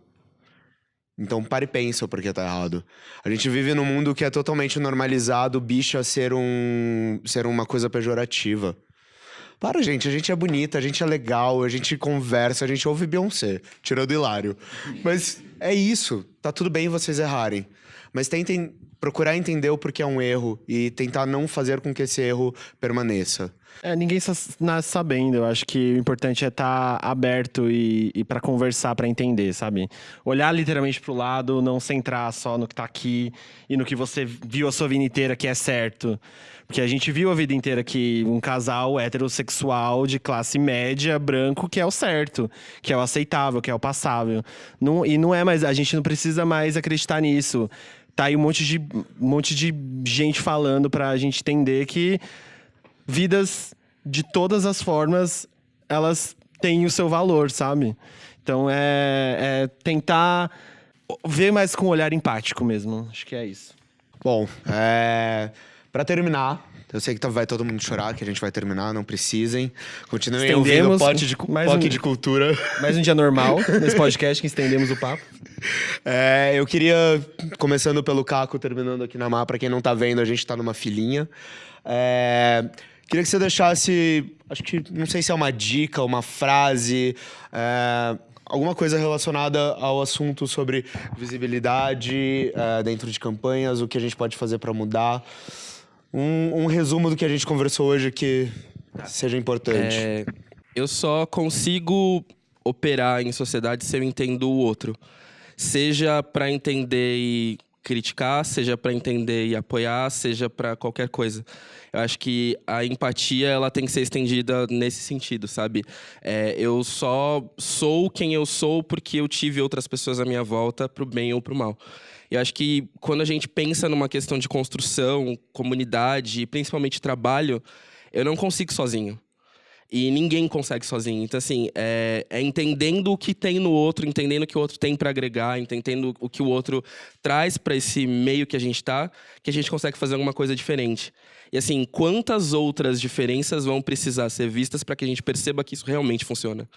Então, pare e pensa porque tá errado. A gente vive num mundo que é totalmente normalizado bicha ser uma coisa pejorativa. Para, gente. A gente é bonita, a gente é legal, a gente conversa, a gente ouve Beyoncé, tirando Hilário. Mas é isso. Tá tudo bem vocês errarem. Mas tentem procurar entender o porquê é um erro e tentar não fazer com que esse erro permaneça.
Ninguém nasce sabendo. Eu acho que o importante é estar aberto e para conversar, para entender, sabe? Olhar literalmente pro lado, não centrar só no que tá aqui e no que você viu a sua vida inteira que é certo. Porque a gente viu a vida inteira que um casal heterossexual de classe média, branco, que é o certo, que é o aceitável, que é o passável. E não é mais, a gente não precisa mais acreditar nisso. Tá aí um monte de gente falando pra gente entender que vidas de todas as formas, elas têm o seu valor, sabe? Então é tentar ver mais com um olhar empático mesmo. Acho que é isso.
Bom, pra terminar, eu sei que vai todo mundo chorar, que a gente vai terminar, não precisem. Continuem ouvindo o Poc de Cultura.
Mais um dia normal nesse podcast que estendemos o papo.
Eu queria, começando pelo Caco, terminando aqui na Má, pra quem não tá vendo, a gente tá numa filinha. Queria que você deixasse, acho que, não sei se é uma dica, uma frase, alguma coisa relacionada ao assunto sobre visibilidade dentro de campanhas, o que a gente pode fazer para mudar. Um resumo do que a gente conversou hoje que seja importante.
Eu só consigo operar em sociedade se eu entendo o outro. Seja para entender e criticar, seja para entender e apoiar, seja para qualquer coisa. Eu acho que a empatia ela tem que ser estendida nesse sentido, sabe? Eu só sou quem eu sou porque eu tive outras pessoas à minha volta, pro bem ou pro mal. Eu acho que quando a gente pensa numa questão de construção, comunidade e principalmente trabalho, eu não consigo sozinho. E ninguém consegue sozinho. Então, assim, é entendendo o que tem no outro, entendendo o que o outro tem para agregar, entendendo o que o outro traz para esse meio que a gente tá, que a gente consegue fazer alguma coisa diferente. E, assim, quantas outras diferenças vão precisar ser vistas para que a gente perceba que isso realmente funciona?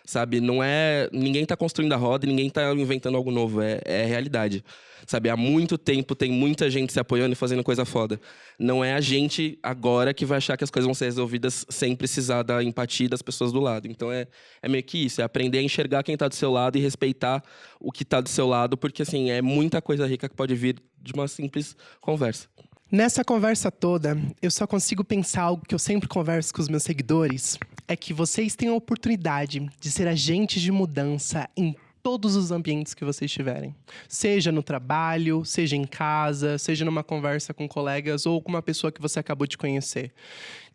Sabe? Não é... Ninguém tá construindo a roda e ninguém tá inventando algo novo. É realidade. Sabe? Há muito tempo tem muita gente se apoiando e fazendo coisa foda. Não é a gente agora que vai achar que as coisas vão ser resolvidas sem precisar da empatia das pessoas do lado. Então é meio que isso. É aprender a enxergar quem tá do seu lado e respeitar o que tá do seu lado. Porque, assim, é muita coisa rica que pode vir de uma simples conversa.
Nessa conversa toda, eu só consigo pensar algo que eu sempre converso com os meus seguidores. É que vocês têm a oportunidade de ser agentes de mudança em todos os ambientes que vocês tiverem. Seja no trabalho, seja em casa, seja numa conversa com colegas ou com uma pessoa que você acabou de conhecer.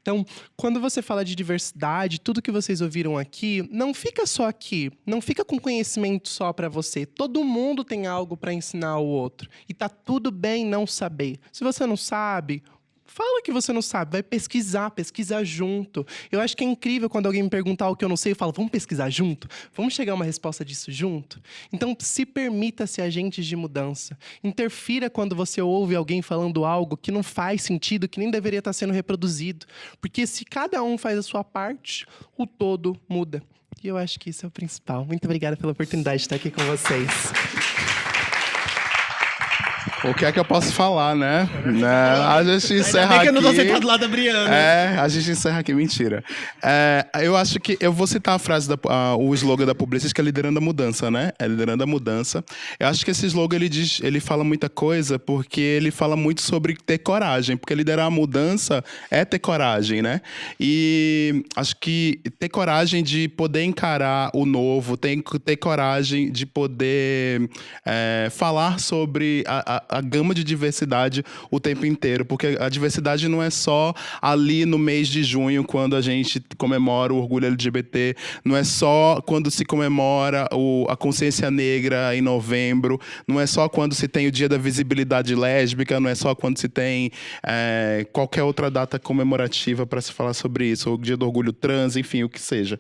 Então, quando você fala de diversidade, tudo que vocês ouviram aqui, não fica só aqui. Não fica com conhecimento só para você. Todo mundo tem algo para ensinar ao outro. E tá tudo bem não saber. Se você não sabe... Fala que você não sabe, vai pesquisar junto. Eu acho que é incrível quando alguém me perguntar o que eu não sei, eu falo, vamos pesquisar junto? Vamos chegar a uma resposta disso junto? Então, se permita ser agente de mudança. Interfira quando você ouve alguém falando algo que não faz sentido, que nem deveria estar sendo reproduzido. Porque se cada um faz a sua parte, o todo muda. E eu acho que isso é o principal. Muito obrigada pela oportunidade de estar aqui com vocês.
O que é que eu posso falar, né? A gente encerra
Ainda bem que eu não tô
aqui.
sentado do lado da Briana.
A gente encerra aqui, mentira. Eu acho que eu vou citar a frase, o slogan da Publicis, que é liderando a mudança, né? É liderando a mudança. Eu acho que esse slogan, ele fala muita coisa, porque ele fala muito sobre ter coragem, porque liderar a mudança é ter coragem, né? E acho que ter coragem de poder encarar o novo, ter coragem de poder falar sobre a gama de diversidade o tempo inteiro, porque a diversidade não é só ali no mês de junho, quando a gente comemora o orgulho LGBT, não é só quando se comemora a consciência negra em novembro, não é só quando se tem o dia da visibilidade lésbica, não é só quando se tem qualquer outra data comemorativa para se falar sobre isso, o dia do orgulho trans, enfim, o que seja.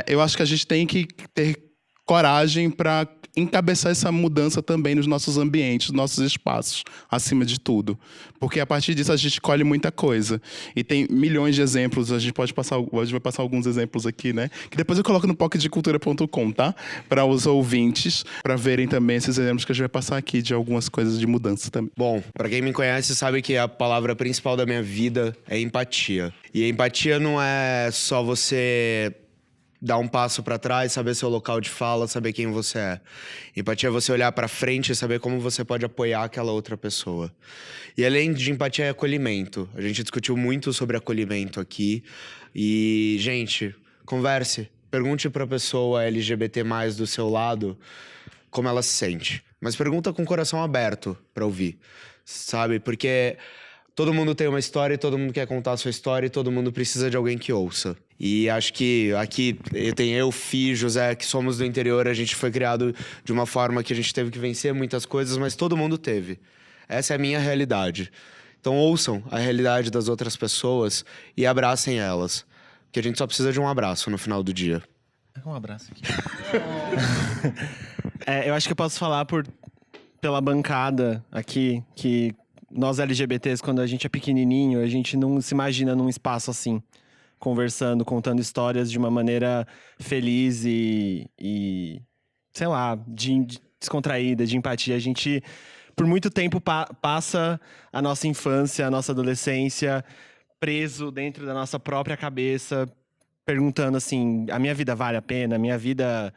Eu acho que a gente tem que ter coragem para encabeçar essa mudança também nos nossos ambientes, nos nossos espaços, acima de tudo. Porque a partir disso a gente colhe muita coisa. E tem milhões de exemplos, a gente vai passar alguns exemplos aqui, né? Que depois eu coloco no pocketdecultura.com, tá? Para os ouvintes, para verem também esses exemplos que a gente vai passar aqui de algumas coisas de mudança também.
Bom, pra quem me conhece sabe que a palavra principal da minha vida é empatia. E a empatia não é só você dar um passo pra trás, saber seu local de fala, saber quem você é. Empatia é você olhar pra frente e saber como você pode apoiar aquela outra pessoa. E além de empatia é acolhimento. A gente discutiu muito sobre acolhimento aqui. E, gente, converse. Pergunte pra pessoa LGBT+, do seu lado, como ela se sente. Mas pergunta com o coração aberto pra ouvir, sabe? Porque todo mundo tem uma história, todo mundo quer contar a sua história e todo mundo precisa de alguém que ouça. E acho que aqui tem eu, Fih, José, que somos do interior, a gente foi criado de uma forma que a gente teve que vencer muitas coisas, mas todo mundo teve. Essa é a minha realidade. Então ouçam a realidade das outras pessoas e abracem elas. Porque a gente só precisa de um abraço no final do dia.
Um abraço aqui. Eu acho que eu posso falar pela bancada aqui, que nós LGBTs, quando a gente é pequenininho, a gente não se imagina num espaço assim, conversando, contando histórias de uma maneira feliz e sei lá, descontraída, de empatia. A gente, por muito tempo, passa a nossa infância, a nossa adolescência preso dentro da nossa própria cabeça, perguntando assim, a minha vida vale a pena? A minha vida...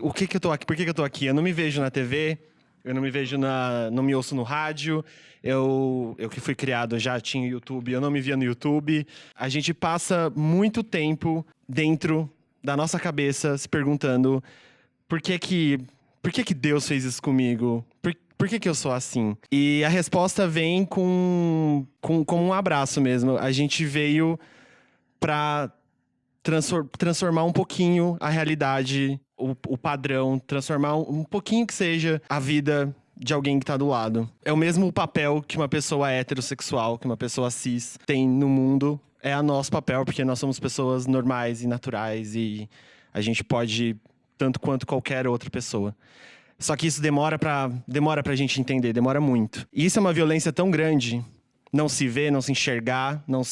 O que eu tô aqui? Por que eu tô aqui? Eu não me vejo na TV, eu não me vejo não me ouço no rádio. Eu que fui criado já tinha YouTube, eu não me via no YouTube. A gente passa muito tempo dentro da nossa cabeça se perguntando por que Deus fez isso comigo? Por que eu sou assim? E a resposta vem como um abraço mesmo. A gente veio pra transformar um pouquinho a realidade, o padrão, transformar um pouquinho que seja a vida de alguém que tá do lado. É o mesmo papel que uma pessoa heterossexual, que uma pessoa cis tem no mundo. É o nosso papel, porque nós somos pessoas normais e naturais e a gente pode tanto quanto qualquer outra pessoa. Só que isso demora pra gente entender, demora muito. E isso é uma violência tão grande, não se ver, não se enxergar, não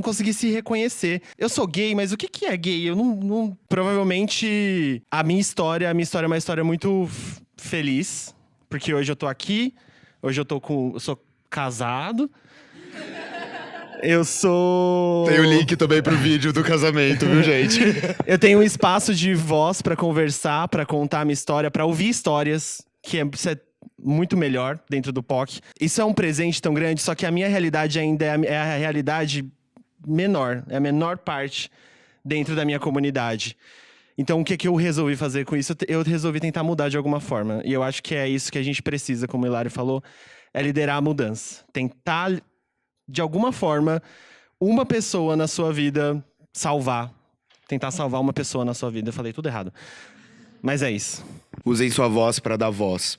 consegui se reconhecer. Eu sou gay, mas o que é gay? Eu não... Provavelmente, a minha história é uma história muito feliz. Porque hoje eu tô aqui, hoje eu sou casado. Eu sou...
Tem o link também pro vídeo do casamento, viu, gente?
Eu tenho um espaço de voz pra conversar, pra contar a minha história, pra ouvir histórias, isso é muito melhor dentro do POC. Isso é um presente tão grande, só que a minha realidade ainda é a realidade menor. É a menor parte dentro da minha comunidade. Então, o que eu resolvi fazer com isso? Eu resolvi tentar mudar de alguma forma. E eu acho que é isso que a gente precisa, como o Hilário falou, é liderar a mudança. Tentar, de alguma forma, uma pessoa na sua vida salvar. Tentar salvar uma pessoa na sua vida. Eu falei tudo errado. Mas é isso.
Usem sua voz para dar voz.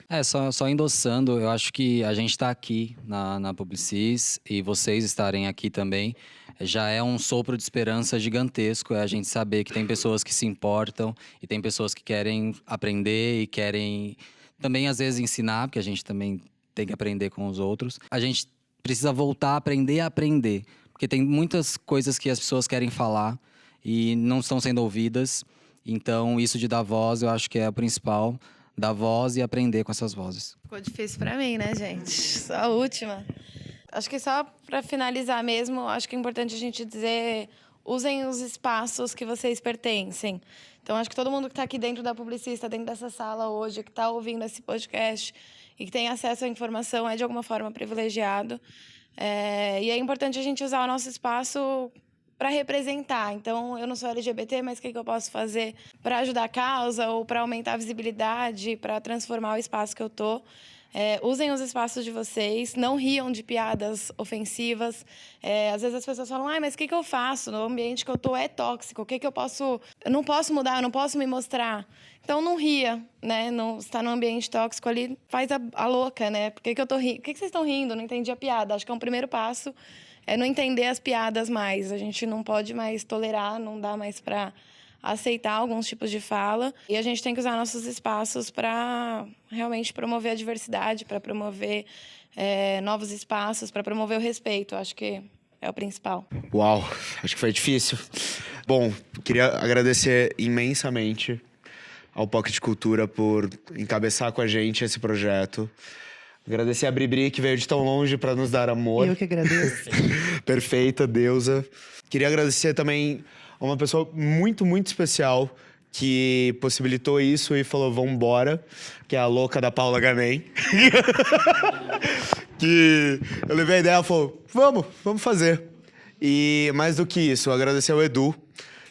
Só endossando, eu acho que a gente tá aqui na Publicis e vocês estarem aqui também já é um sopro de esperança gigantesco. É a gente saber que tem pessoas que se importam e tem pessoas que querem aprender e querem também, às vezes, ensinar, porque a gente também tem que aprender com os outros. A gente precisa voltar a aprender, porque tem muitas coisas que as pessoas querem falar e não estão sendo ouvidas. Então, isso de dar voz, eu acho que é o principal. dar voz e aprender com essas vozes.
Ficou difícil pra mim, né, gente? Só a última. Acho que só pra finalizar mesmo, acho que é importante a gente dizer: usem os espaços que vocês pertencem. Então, acho que todo mundo que está aqui dentro da Publicista, dentro dessa sala hoje, que está ouvindo esse podcast e que tem acesso à informação é, de alguma forma, privilegiado. E é importante a gente usar o nosso espaço para representar. Então, eu não sou LGBT, mas o que eu posso fazer para ajudar a causa ou para aumentar a visibilidade, para transformar o espaço que eu estou? Usem os espaços de vocês, não riam de piadas ofensivas. Às vezes as pessoas falam: mas o que eu faço? No ambiente que eu estou é tóxico, o que eu posso... Eu não posso mudar, eu não posso me mostrar. Então não ria, né? Não está num ambiente tóxico ali, faz a louca, né? Por que eu tô rindo? Por que vocês estão rindo? Não entendi a piada. Acho que é um primeiro passo, não entender as piadas mais. A gente não pode mais tolerar, não dá mais para aceitar alguns tipos de fala. E a gente tem que usar nossos espaços para realmente promover a diversidade, para promover novos espaços, para promover o respeito. Acho que é o principal.
Uau, acho que foi difícil. Bom, queria agradecer imensamente ao Pocket Cultura por encabeçar com a gente esse projeto. Agradecer a Bribri, que veio de tão longe para nos dar amor.
Eu que agradeço.
Perfeita, deusa. Queria agradecer também a uma pessoa muito, muito especial que possibilitou isso e falou: vambora, que é a louca da Paula Ganem. Que eu levei a ideia, ela falou: vamos fazer. E mais do que isso, agradecer ao Edu,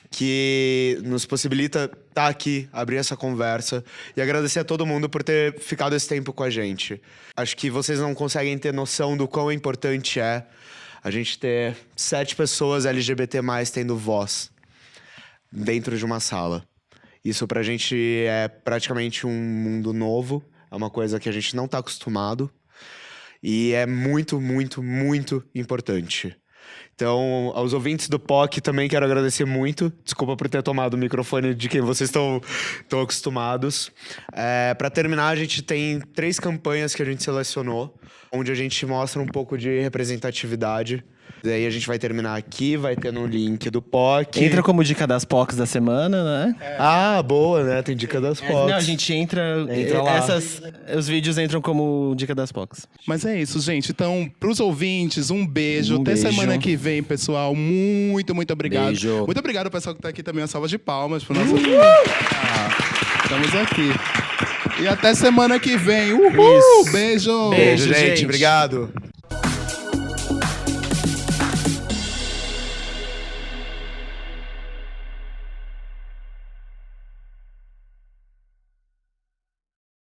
que nos possibilita estar aqui, abrir essa conversa, e agradecer a todo mundo por ter ficado esse tempo com a gente. Acho que vocês não conseguem ter noção do quão importante é a gente ter 7 pessoas LGBT+, tendo voz dentro de uma sala. Isso pra gente é praticamente um mundo novo, é uma coisa que a gente não tá acostumado, e é muito, muito, muito importante. Então, aos ouvintes do POC também quero agradecer muito. Desculpa por ter tomado o microfone de quem vocês estão acostumados. Para terminar, a gente tem 3 campanhas que a gente selecionou, onde a gente mostra um pouco de representatividade. Daí a gente vai terminar aqui, vai ter no link do POC.
Entra como dica das POCs da semana, né?
Ah, boa, né? Tem dica das POCs.
Não, a gente entra lá. Os vídeos entram como dica das POCs.
Mas é isso, gente. Então, pros ouvintes, um beijo. Até
beijo.
semana que vem, pessoal. Muito, muito obrigado.
Beijo.
Muito obrigado ao pessoal que tá aqui também. Uma salva de palmas pro nosso... Estamos aqui. E até semana que vem. Uhul! Beijo!
Beijo, gente. Obrigado.